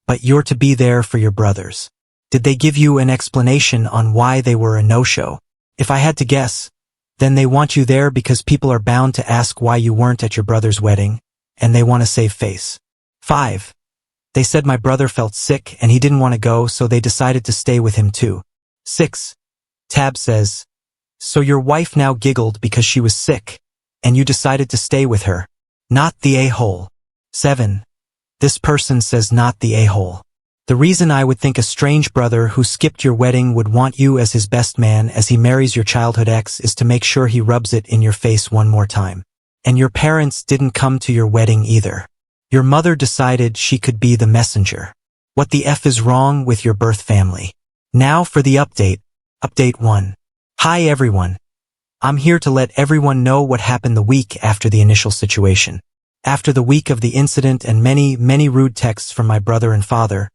but you're to be there for your brothers. Did they give you an explanation on why they were a no-show? If I had to guess, then they want you there because people are bound to ask why you weren't at your brother's wedding, and they want to save face. 5. They said my brother felt sick and he didn't want to go, so they decided to stay with him too. 6. Tab says, so your wife now giggled because she was sick, and you decided to stay with her. Not the a-hole. 7. This person says not the a-hole. The reason I would think a strange brother who skipped your wedding would want you as his best man as he marries your childhood ex is to make sure he rubs it in your face one more time. And your parents didn't come to your wedding either. Your mother decided she could be the messenger. What the F is wrong with your birth family? Now for the update. Update 1. Hi everyone. I'm here to let everyone know what happened the week after the initial situation. After the week of the incident and many rude texts from my brother and father,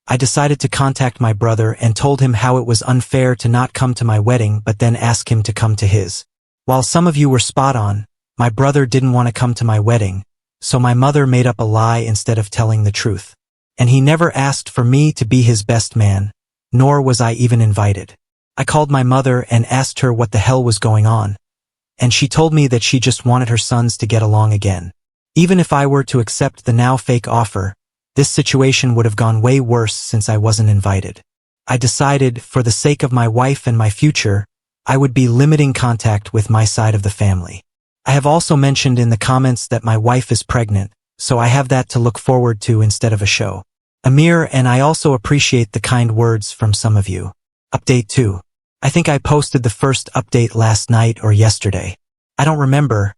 I decided to contact my brother and told him how it was unfair to not come to my wedding but then ask him to come to his. While some of you were spot on, my brother didn't want to come to my wedding, so my mother made up a lie instead of telling the truth. And he never asked for me to be his best man, nor was I even invited. I called my mother and asked her what the hell was going on, and she told me that she just wanted her sons to get along again. Even if I were to accept the now fake offer, this situation would have gone way worse since I wasn't invited. I decided, for the sake of my wife and my future, I would be limiting contact with my side of the family. I have also mentioned in the comments that my wife is pregnant, so I have that to look forward to instead of a show. Amir and I also appreciate the kind words from some of you. Update 2. I think I posted the first update last night or yesterday. I don't remember,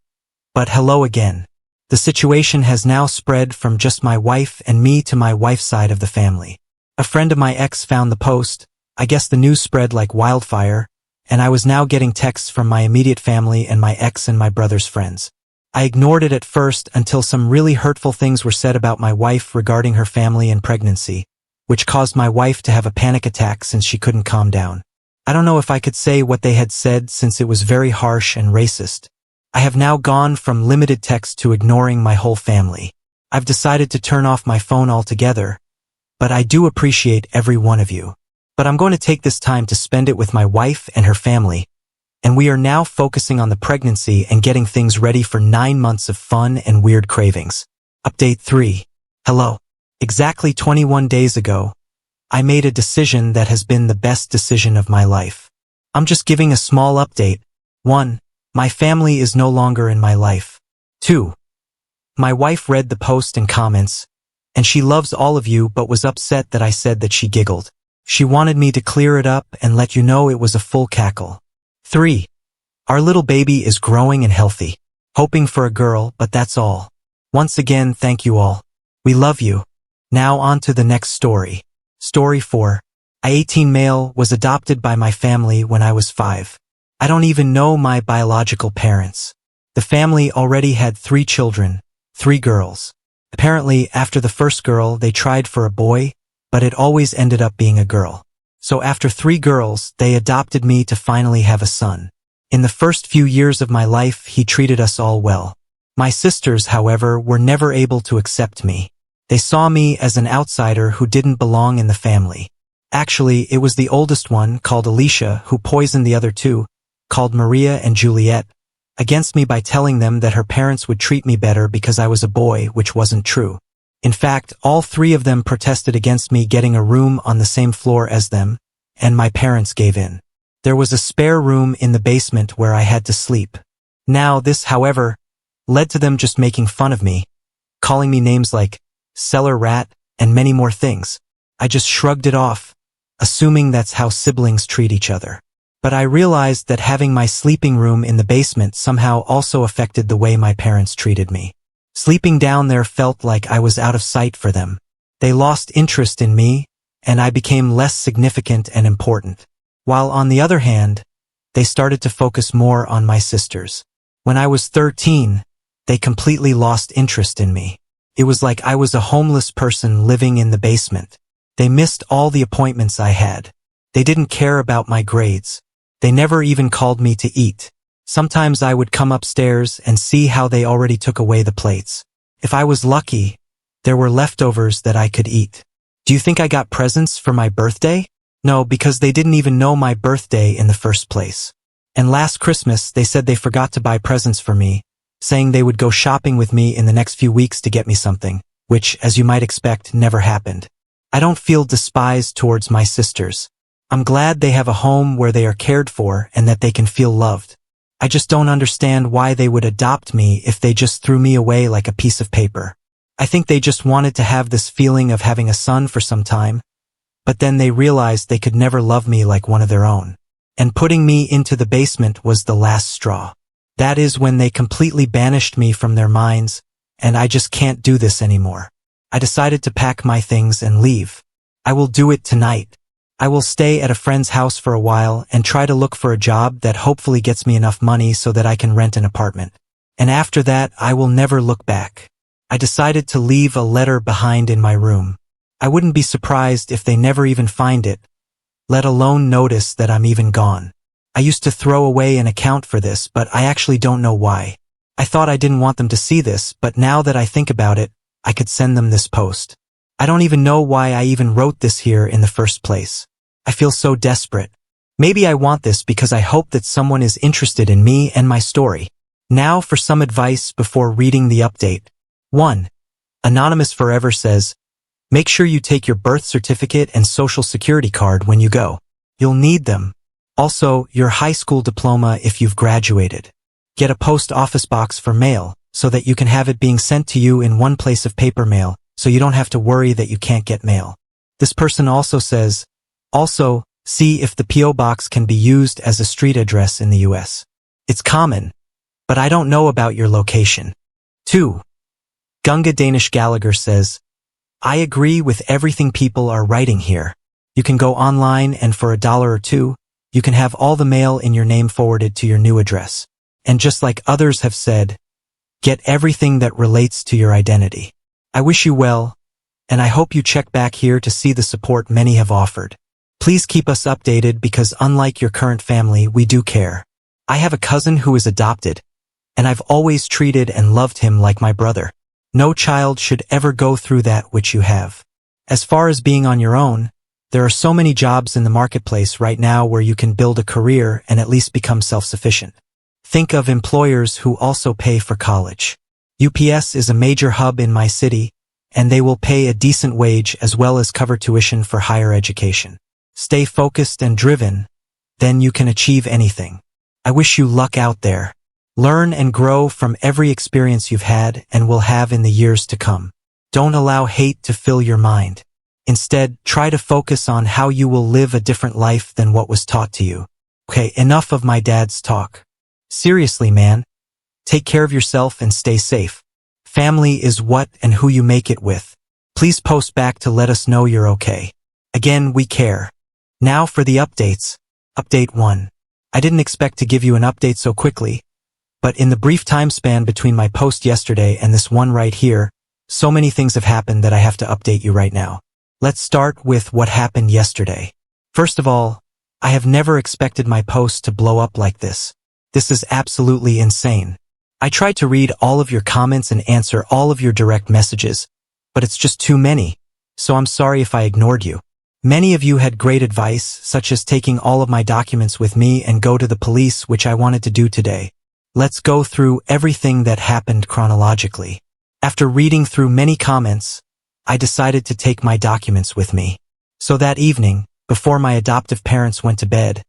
but hello again. The situation has now spread from just my wife and me to my wife's side of the family. A friend of my ex found the post, I guess the news spread like wildfire, and I was now getting texts from my immediate family and my ex and my brother's friends. I ignored it at first until some really hurtful things were said about my wife regarding her family and pregnancy, which caused my wife to have a panic attack since she couldn't calm down. I don't know if I could say what they had said since it was very harsh and racist. I have now gone from limited text to ignoring my whole family. I've decided to turn off my phone altogether, but I do appreciate every one of you. But I'm going to take this time to spend it with my wife and her family, and we are now focusing on the pregnancy and getting things ready for 9 months of fun and weird cravings. Update 3. Hello. Exactly 21 days ago, I made a decision that has been the best decision of my life. I'm just giving a small update. 1. My family is no longer in my life. 2. My wife read the post and comments, and she loves all of you but was upset that I said that she giggled. She wanted me to clear it up and let you know it was a full cackle. 3. Our little baby is growing and healthy. Hoping for a girl, but that's all. Once again, thank you all. We love you. Now on to the next story. Story 4. I, 18 male, was adopted by my family when I was 5. I don't even know my biological parents. The family already had 3 children, 3 girls. Apparently, after the first girl, they tried for a boy, but it always ended up being a girl. So after 3 girls, they adopted me to finally have a son. In the first few years of my life, he treated us all well. My sisters, however, were never able to accept me. They saw me as an outsider who didn't belong in the family. Actually, it was the oldest one, called Alicia, who poisoned the other 2, called Maria and Juliet, against me by telling them that her parents would treat me better because I was a boy, which wasn't true. In fact, all 3 of them protested against me getting a room on the same floor as them, and my parents gave in. There was a spare room in the basement where I had to sleep. Now this, however, led to them just making fun of me, calling me names like cellar rat and many more things. I just shrugged it off, assuming that's how siblings treat each other. But I realized that having my sleeping room in the basement somehow also affected the way my parents treated me. Sleeping down there felt like I was out of sight for them. They lost interest in me, and I became less significant and important. While on the other hand, they started to focus more on my sisters. When I was 13, they completely lost interest in me. It was like I was a homeless person living in the basement. They missed all the appointments I had. They didn't care about my grades. They never even called me to eat. Sometimes I would come upstairs and see how they already took away the plates. If I was lucky, there were leftovers that I could eat. Do you think I got presents for my birthday? No, because they didn't even know my birthday in the first place. And last Christmas, they said they forgot to buy presents for me, saying they would go shopping with me in the next few weeks to get me something, which, as you might expect, never happened. I don't feel despised towards my sisters. I'm glad they have a home where they are cared for and that they can feel loved. I just don't understand why they would adopt me if they just threw me away like a piece of paper. I think they just wanted to have this feeling of having a son for some time, but then they realized they could never love me like one of their own. And putting me into the basement was the last straw. That is when they completely banished me from their minds, and I just can't do this anymore. I decided to pack my things and leave. I will do it tonight. I will stay at a friend's house for a while and try to look for a job that hopefully gets me enough money so that I can rent an apartment. And after that, I will never look back. I decided to leave a letter behind in my room. I wouldn't be surprised if they never even find it, let alone notice that I'm even gone. I used to throw away an account for this, but I actually don't know why. I thought I didn't want them to see this, but now that I think about it, I could send them this post. I don't even know why I even wrote this here in the first place. I feel so desperate. Maybe I want this because I hope that someone is interested in me and my story. Now for some advice before reading the update. 1. Anonymous Forever says, make sure you take your birth certificate and social security card when you go. You'll need them. Also, your high school diploma if you've graduated. Get a post office box for mail so that you can have it being sent to you in one place of paper mail, so you don't have to worry that you can't get mail. This person also says, also, see if the P.O. box can be used as a street address in the U.S. It's common, but I don't know about your location. 2. Gunga Danish Gallagher says, I agree with everything people are writing here. You can go online and for $1 or $2, you can have all the mail in your name forwarded to your new address. And just like others have said, get everything that relates to your identity. I wish you well, and I hope you check back here to see the support many have offered. Please keep us updated because unlike your current family, we do care. I have a cousin who is adopted, and I've always treated and loved him like my brother. No child should ever go through that which you have. As far as being on your own, there are so many jobs in the marketplace right now where you can build a career and at least become self-sufficient. Think of employers who also pay for college. UPS is a major hub in my city, and they will pay a decent wage as well as cover tuition for higher education. Stay focused and driven, then you can achieve anything. I wish you luck out there. Learn and grow from every experience you've had and will have in the years to come. Don't allow hate to fill your mind. Instead, try to focus on how you will live a different life than what was taught to you. Okay, enough of my dad's talk. Seriously, man. Take care of yourself and stay safe. Family is what and who you make it with. Please post back to let us know you're okay. Again, we care. Now for the updates. Update 1. I didn't expect to give you an update so quickly, but in the brief time span between my post yesterday and this one right here, so many things have happened that I have to update you right now. Let's start with what happened yesterday. First of all, I have never expected my post to blow up like this. This is absolutely insane. I tried to read all of your comments and answer all of your direct messages, but it's just too many, so I'm sorry if I ignored you. Many of you had great advice, such as taking all of my documents with me and go to the police, which I wanted to do today. Let's go through everything that happened chronologically. After reading through many comments, I decided to take my documents with me. So that evening, before my adoptive parents went to bed,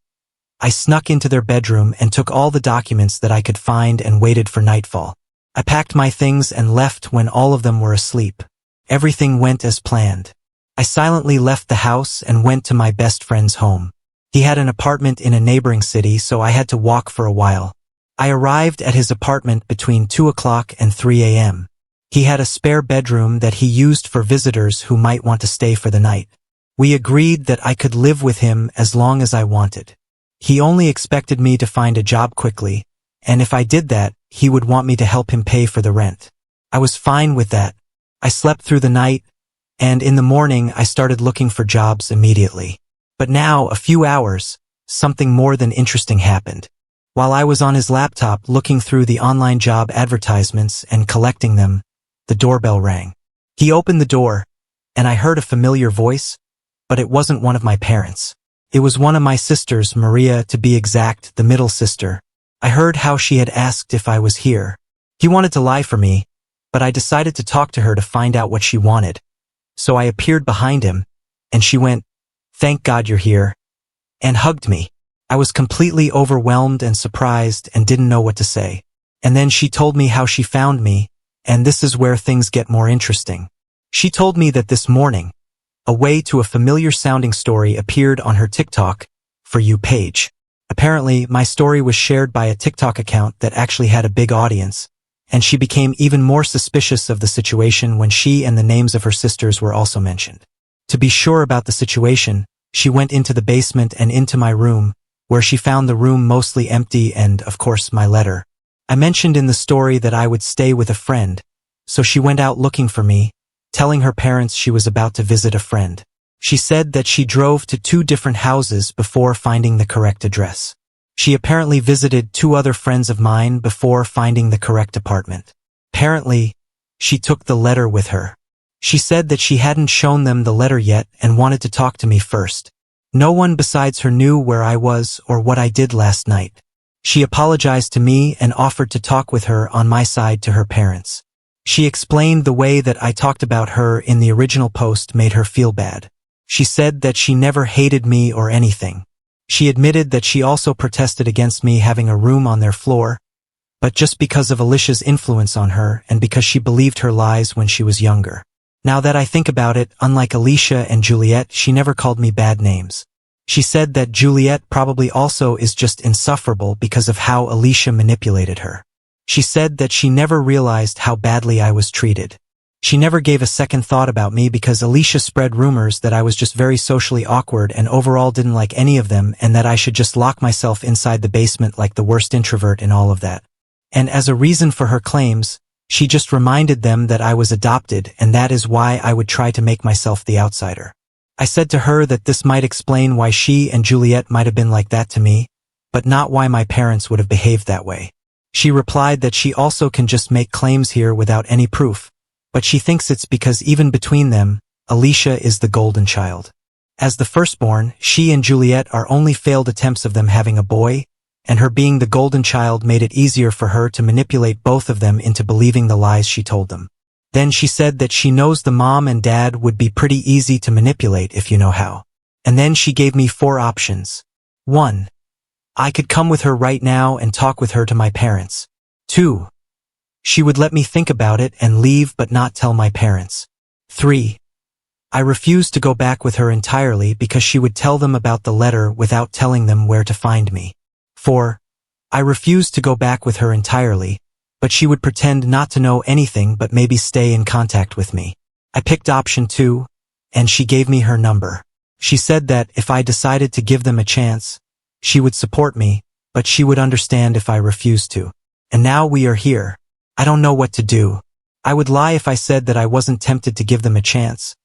I snuck into their bedroom and took all the documents that I could find and waited for nightfall. I packed my things and left when all of them were asleep. Everything went as planned. I silently left the house and went to my best friend's home. He had an apartment in a neighboring city, so I had to walk for a while. I arrived at his apartment between 2 o'clock and 3 a.m. He had a spare bedroom that he used for visitors who might want to stay for the night. We agreed that I could live with him as long as I wanted. He only expected me to find a job quickly, and if I did that, he would want me to help him pay for the rent. I was fine with that. I slept through the night, and in the morning I started looking for jobs immediately. But now, a few hours, something more than interesting happened. While I was on his laptop looking through the online job advertisements and collecting them, the doorbell rang. He opened the door, and I heard a familiar voice, but it wasn't one of my parents. It was one of my sisters, Maria to be exact, the middle sister. I heard how she had asked if I was here. He wanted to lie for me, but I decided to talk to her to find out what she wanted. So I appeared behind him, and she went, "Thank God you're here," and hugged me. I was completely overwhelmed and surprised and didn't know what to say. And then she told me how she found me, and this is where things get more interesting. She told me that this morning, a way to a familiar-sounding story appeared on her TikTok For You page. Apparently, my story was shared by a TikTok account that actually had a big audience, and she became even more suspicious of the situation when she and the names of her sisters were also mentioned. To be sure about the situation, she went into the basement and into my room, where she found the room mostly empty and, of course, my letter. I mentioned in the story that I would stay with a friend, so she went out looking for me, telling her parents she was about to visit a friend. She said that she drove to 2 different houses before finding the correct address. She apparently visited 2 other friends of mine before finding the correct apartment. Apparently, she took the letter with her. She said that she hadn't shown them the letter yet and wanted to talk to me first. No one besides her knew where I was or what I did last night. She apologized to me and offered to talk with her on my side to her parents. She explained the way that I talked about her in the original post made her feel bad. She said that she never hated me or anything. She admitted that she also protested against me having a room on their floor, but just because of Alicia's influence on her and because she believed her lies when she was younger. Now that I think about it, unlike Alicia and Juliet, she never called me bad names. She said that Juliet probably also is just insufferable because of how Alicia manipulated her. She said that she never realized how badly I was treated. She never gave a second thought about me because Alicia spread rumors that I was just very socially awkward and overall didn't like any of them and that I should just lock myself inside the basement like the worst introvert and all of that. And as a reason for her claims, she just reminded them that I was adopted and that is why I would try to make myself the outsider. I said to her that this might explain why she and Juliet might have been like that to me, but not why my parents would have behaved that way. She replied that she also can just make claims here without any proof, but she thinks it's because even between them, Alicia is the golden child. As the firstborn, she and Juliet are only failed attempts of them having a boy, and her being the golden child made it easier for her to manipulate both of them into believing the lies she told them. Then she said that she knows the mom and dad would be pretty easy to manipulate if you know how. And then she gave me 4 options. 1. I could come with her right now and talk with her to my parents. 2. She would let me think about it and leave but not tell my parents. 3. I refused to go back with her entirely because she would tell them about the letter without telling them where to find me. 4. I refused to go back with her entirely, but she would pretend not to know anything but maybe stay in contact with me. I picked option 2, and she gave me her number. She said that if I decided to give them a chance, she would support me, but she would understand if I refused to. And now we are here. I don't know what to do. I would lie if I said that I wasn't tempted to give them a chance.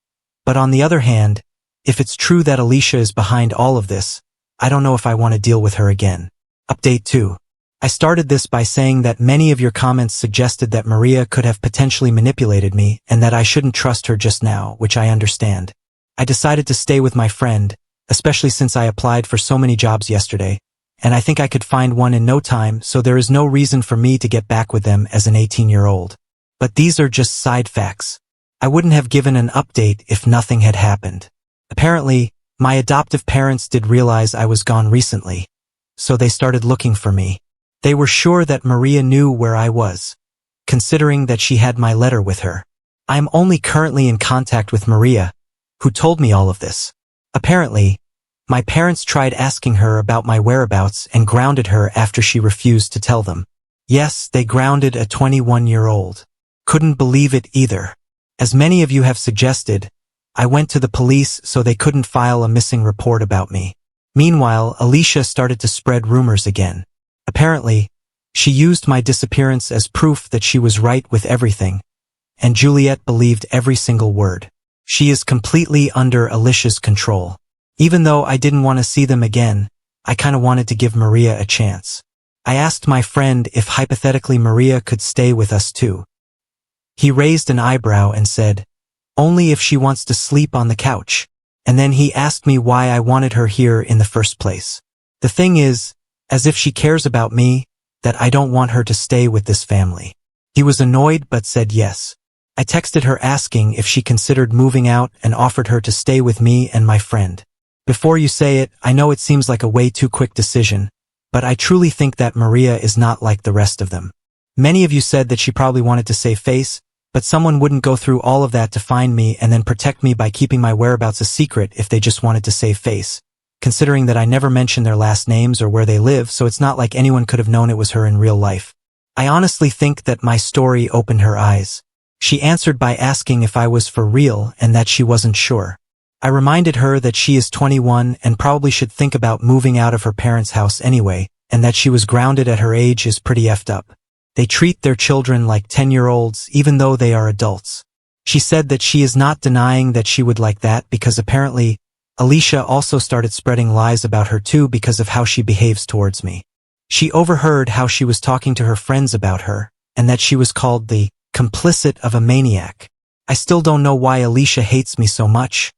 But on the other hand, if it's true that Alicia is behind all of this, I don't know if I want to deal with her again. Update 2. I started this by saying that many of your comments suggested that Maria could have potentially manipulated me and that I shouldn't trust her just now, which I understand. I decided to stay with my friend, especially since I applied for so many jobs yesterday, and I think I could find one in no time, so there is no reason for me to get back with them as an 18-year-old. But these are just side facts. I wouldn't have given an update if nothing had happened. Apparently, my adoptive parents did realize I was gone recently, so they started looking for me. They were sure that Maria knew where I was, considering that she had my letter with her. I am only currently in contact with Maria, who told me all of this. Apparently, my parents tried asking her about my whereabouts and grounded her after she refused to tell them. Yes, they grounded a 21-year-old. Couldn't believe it either. As many of you have suggested, I went to the police so they couldn't file a missing report about me. Meanwhile, Alicia started to spread rumors again. Apparently, she used my disappearance as proof that she was right with everything, and Juliet believed every single word. She is completely under Alicia's control. Even though I didn't want to see them again, I kinda wanted to give Maria a chance. I asked my friend if hypothetically Maria could stay with us too. He raised an eyebrow and said, only if she wants to sleep on the couch. And then he asked me why I wanted her here in the first place. The thing is, as if she cares about me, that I don't want her to stay with this family. He was annoyed but said yes. I texted her asking if she considered moving out and offered her to stay with me and my friend. Before you say it, I know it seems like a way too quick decision, but I truly think that Maria is not like the rest of them. Many of you said that she probably wanted to save face, but someone wouldn't go through all of that to find me and then protect me by keeping my whereabouts a secret if they just wanted to save face, considering that I never mentioned their last names or where they live, so it's not like anyone could have known it was her in real life. I honestly think that my story opened her eyes. She answered by asking if I was for real and that she wasn't sure. I reminded her that she is 21 and probably should think about moving out of her parents' house anyway, and that she was grounded at her age is pretty effed up. They treat their children like 10-year-olds even though they are adults. She said that she is not denying that she would like that because apparently, Alicia also started spreading lies about her too because of how she behaves towards me. She overheard how she was talking to her friends about her, and that she was called the complicit of a maniac. I still don't know why Alicia hates me so much,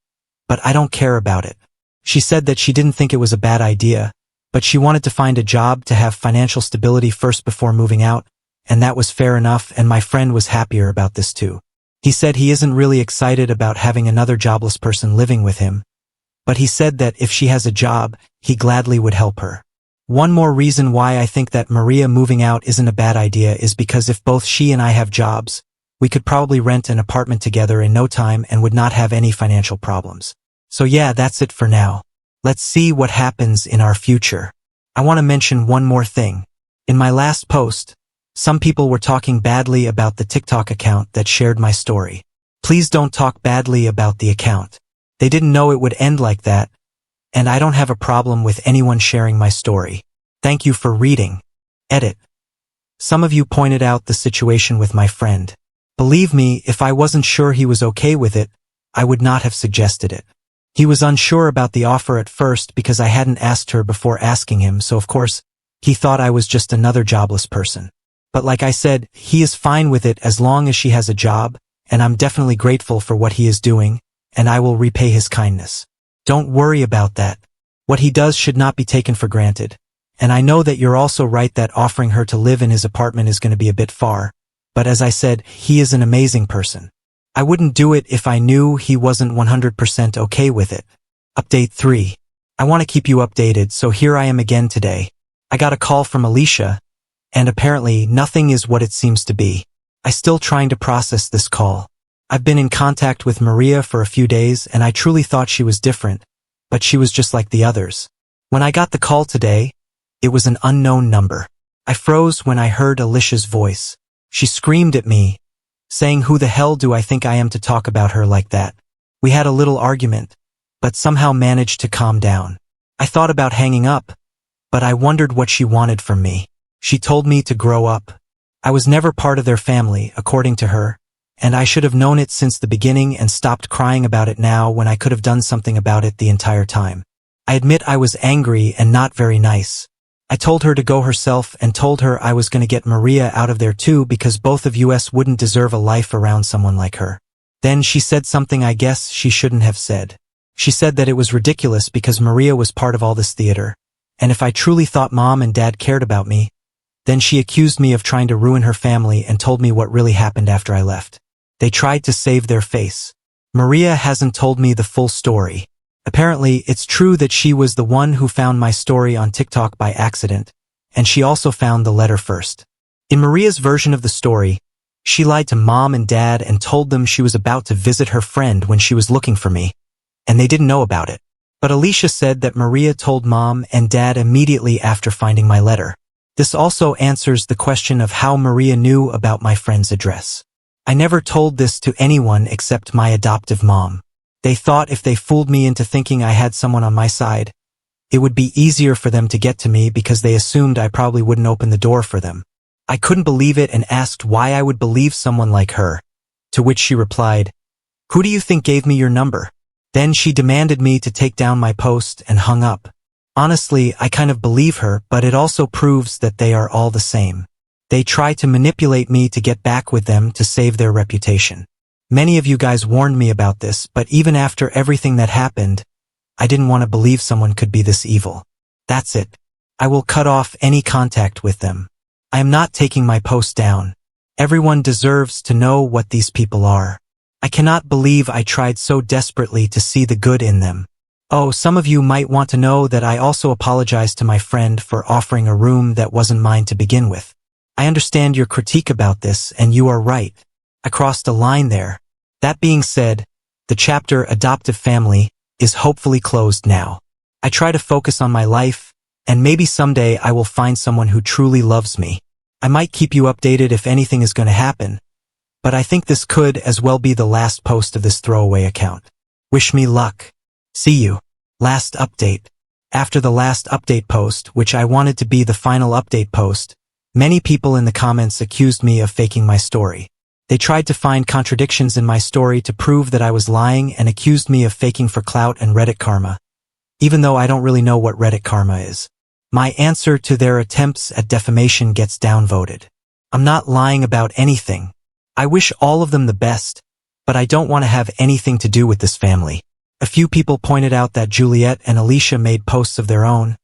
but I don't care about it. She said that she didn't think it was a bad idea, but she wanted to find a job to have financial stability first before moving out, and that was fair enough, and my friend was happier about this too. He said he isn't really excited about having another jobless person living with him, but he said that if she has a job, he gladly would help her. One more reason why I think that Maria moving out isn't a bad idea is because if both she and I have jobs, we could probably rent an apartment together in no time and would not have any financial problems. So yeah, that's it for now. Let's see what happens in our future. I want to mention one more thing. In my last post, some people were talking badly about the TikTok account that shared my story. Please don't talk badly about the account. They didn't know it would end like that, and I don't have a problem with anyone sharing my story. Thank you for reading. Edit. Some of you pointed out the situation with my friend. Believe me, if I wasn't sure he was okay with it, I would not have suggested it. He was unsure about the offer at first because I hadn't asked her before asking him, so of course, he thought I was just another jobless person. But like I said, he is fine with it as long as she has a job, and I'm definitely grateful for what he is doing, and I will repay his kindness. Don't worry about that. What he does should not be taken for granted. And I know that you're also right that offering her to live in his apartment is going to be a bit far, but as I said, he is an amazing person. I wouldn't do it if I knew he wasn't 100% okay with it. Update 3. I want to keep you updated, so here I am again today. I got a call from Alicia, and apparently nothing is what it seems to be. I'm still trying to process this call. I've been in contact with Maria for a few days and I truly thought she was different, but she was just like the others. When I got the call today, it was an unknown number. I froze when I heard Alicia's voice. She screamed at me, saying, "Who the hell do I think I am to talk about her like that?" We had a little argument, but somehow managed to calm down. I thought about hanging up, but I wondered what she wanted from me. She told me to grow up. I was never part of their family, according to her, and I should have known it since the beginning and stopped crying about it now when I could have done something about it the entire time. I admit I was angry and not very nice. I told her to go herself and told her I was going to get Maria out of there too because both of us wouldn't deserve a life around someone like her. Then she said something I guess she shouldn't have said. She said that it was ridiculous because Maria was part of all this theater, and if I truly thought Mom and Dad cared about me, then she accused me of trying to ruin her family and told me what really happened after I left. They tried to save their face. Maria hasn't told me the full story. Apparently, it's true that she was the one who found my story on TikTok by accident, and she also found the letter first. In Maria's version of the story, she lied to Mom and Dad and told them she was about to visit her friend when she was looking for me, and they didn't know about it. But Alicia said that Maria told Mom and Dad immediately after finding my letter. This also answers the question of how Maria knew about my friend's address. I never told this to anyone except my adoptive mom. They thought if they fooled me into thinking I had someone on my side, it would be easier for them to get to me because they assumed I probably wouldn't open the door for them. I couldn't believe it and asked why I would believe someone like her, to which she replied, "Who do you think gave me your number?" Then she demanded me to take down my post and hung up. Honestly, I kind of believe her, but it also proves that they are all the same. They try to manipulate me to get back with them to save their reputation. Many of you guys warned me about this, but even after everything that happened, I didn't want to believe someone could be this evil. That's it. I will cut off any contact with them. I am not taking my post down. Everyone deserves to know what these people are. I cannot believe I tried so desperately to see the good in them. Oh, some of you might want to know that I also apologized to my friend for offering a room that wasn't mine to begin with. I understand your critique about this, and you are right. I crossed a line there. That being said, the chapter Adoptive Family is hopefully closed now. I try to focus on my life, and maybe someday I will find someone who truly loves me. I might keep you updated if anything is going to happen, but I think this could as well be the last post of this throwaway account. Wish me luck. See you. Last update. After the last update post, which I wanted to be the final update post, many people in the comments accused me of faking my story. They tried to find contradictions in my story to prove that I was lying and accused me of faking for clout and Reddit karma, even though I don't really know what Reddit karma is. My answer to their attempts at defamation gets downvoted. I'm not lying about anything. I wish all of them the best, but I don't want to have anything to do with this family. A few people pointed out that Juliet and Alicia made posts of their own,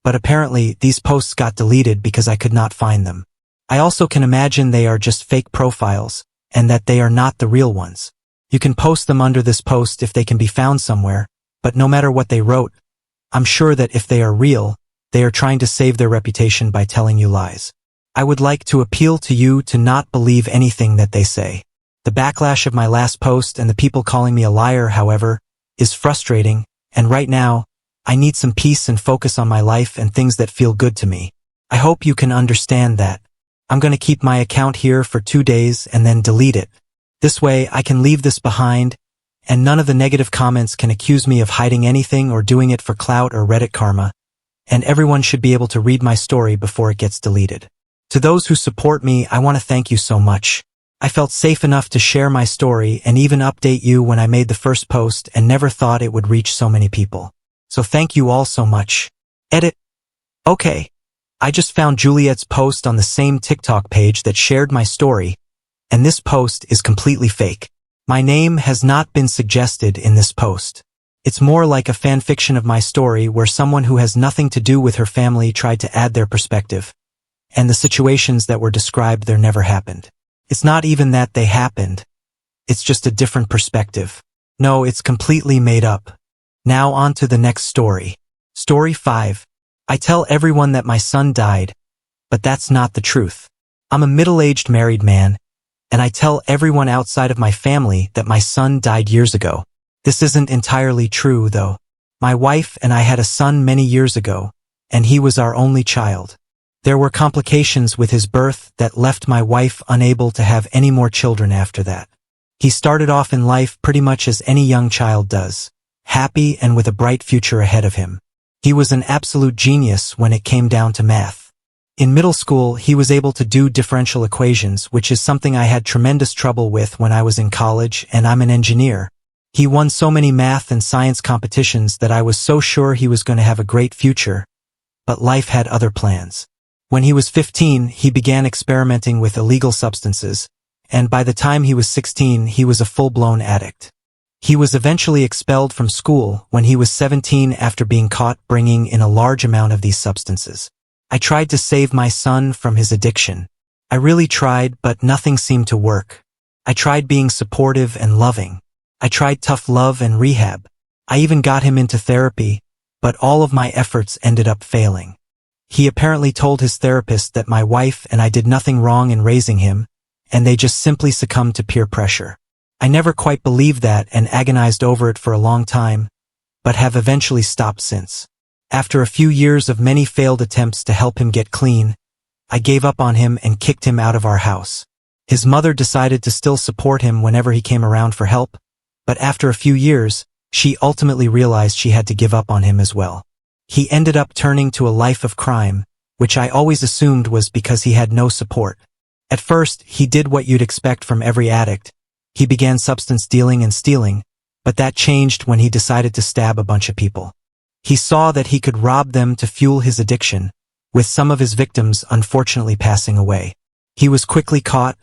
but apparently these posts got deleted because I could not find them. I also can imagine they are just fake profiles, and that they are not the real ones. You can post them under this post if they can be found somewhere, but no matter what they wrote, I'm sure that if they are real, they are trying to save their reputation by telling you lies. I would like to appeal to you to not believe anything that they say. The backlash of my last post and the people calling me a liar, however, is frustrating, and right now, I need some peace and focus on my life and things that feel good to me. I hope you can understand that. I'm going to keep my account here for 2 days and then delete it. This way, I can leave this behind, and none of the negative comments can accuse me of hiding anything or doing it for clout or Reddit karma, and everyone should be able to read my story before it gets deleted. To those who support me, I want to thank you so much. I felt safe enough to share my story and even update you when I made the first post and never thought it would reach so many people. So thank you all so much. Edit. Okay. I just found Juliet's post on the same TikTok page that shared my story, and this post is completely fake. My name has not been suggested in this post. It's more like a fanfiction of my story where someone who has nothing to do with her family tried to add their perspective, and the situations that were described there never happened. It's not even that they happened. It's just a different perspective. No, it's completely made up. Now on to the next story. Story 5. I tell everyone that my son died, but that's not the truth. I'm a middle-aged married man, and I tell everyone outside of my family that my son died years ago. This isn't entirely true, though. My wife and I had a son many years ago, and he was our only child. There were complications with his birth that left my wife unable to have any more children after that. He started off in life pretty much as any young child does, happy and with a bright future ahead of him. He was an absolute genius when it came down to math. In middle school, he was able to do differential equations, which is something I had tremendous trouble with when I was in college, and I'm an engineer. He won so many math and science competitions that I was so sure he was going to have a great future, but life had other plans. When he was 15, he began experimenting with illegal substances, and by the time he was 16, he was a full-blown addict. He was eventually expelled from school when he was 17 after being caught bringing in a large amount of these substances. I tried to save my son from his addiction. I really tried, but nothing seemed to work. I tried being supportive and loving. I tried tough love and rehab. I even got him into therapy, but all of my efforts ended up failing. He apparently told his therapist that my wife and I did nothing wrong in raising him, and they just simply succumbed to peer pressure. I never quite believed that and agonized over it for a long time, but have eventually stopped since. After a few years of many failed attempts to help him get clean, I gave up on him and kicked him out of our house. His mother decided to still support him whenever he came around for help, but after a few years, she ultimately realized she had to give up on him as well. He ended up turning to a life of crime, which I always assumed was because he had no support. At first, he did what you'd expect from every addict. He began substance dealing and stealing, but that changed when he decided to stab a bunch of people. He saw that he could rob them to fuel his addiction, with some of his victims unfortunately passing away. He was quickly caught,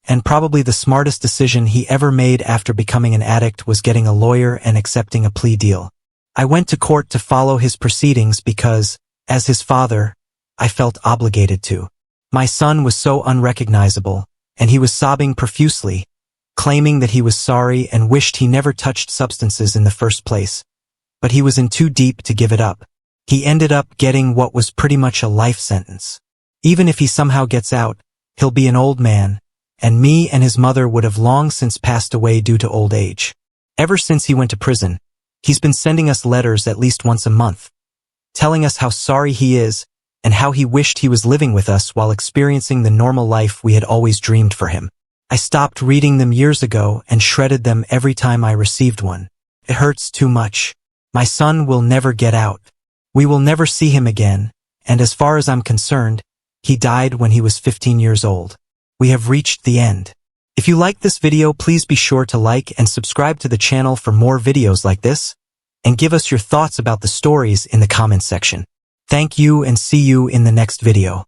and probably the smartest decision he ever made after becoming an addict was getting a lawyer and accepting a plea deal. I went to court to follow his proceedings because, as his father, I felt obligated to. My son was so unrecognizable, and he was sobbing profusely, claiming that he was sorry and wished he never touched substances in the first place, but he was in too deep to give it up. He ended up getting what was pretty much a life sentence. Even if he somehow gets out, he'll be an old man, and me and his mother would have long since passed away due to old age. Ever since he went to prison, he's been sending us letters at least once a month, telling us how sorry he is and how he wished he was living with us while experiencing the normal life we had always dreamed for him. I stopped reading them years ago and shredded them every time I received one. It hurts too much. My son will never get out. We will never see him again, and as far as I'm concerned, he died when he was 15 years old. We have reached the end. If you like this video, please be sure to like and subscribe to the channel for more videos like this, and give us your thoughts about the stories in the comments section. Thank you and see you in the next video.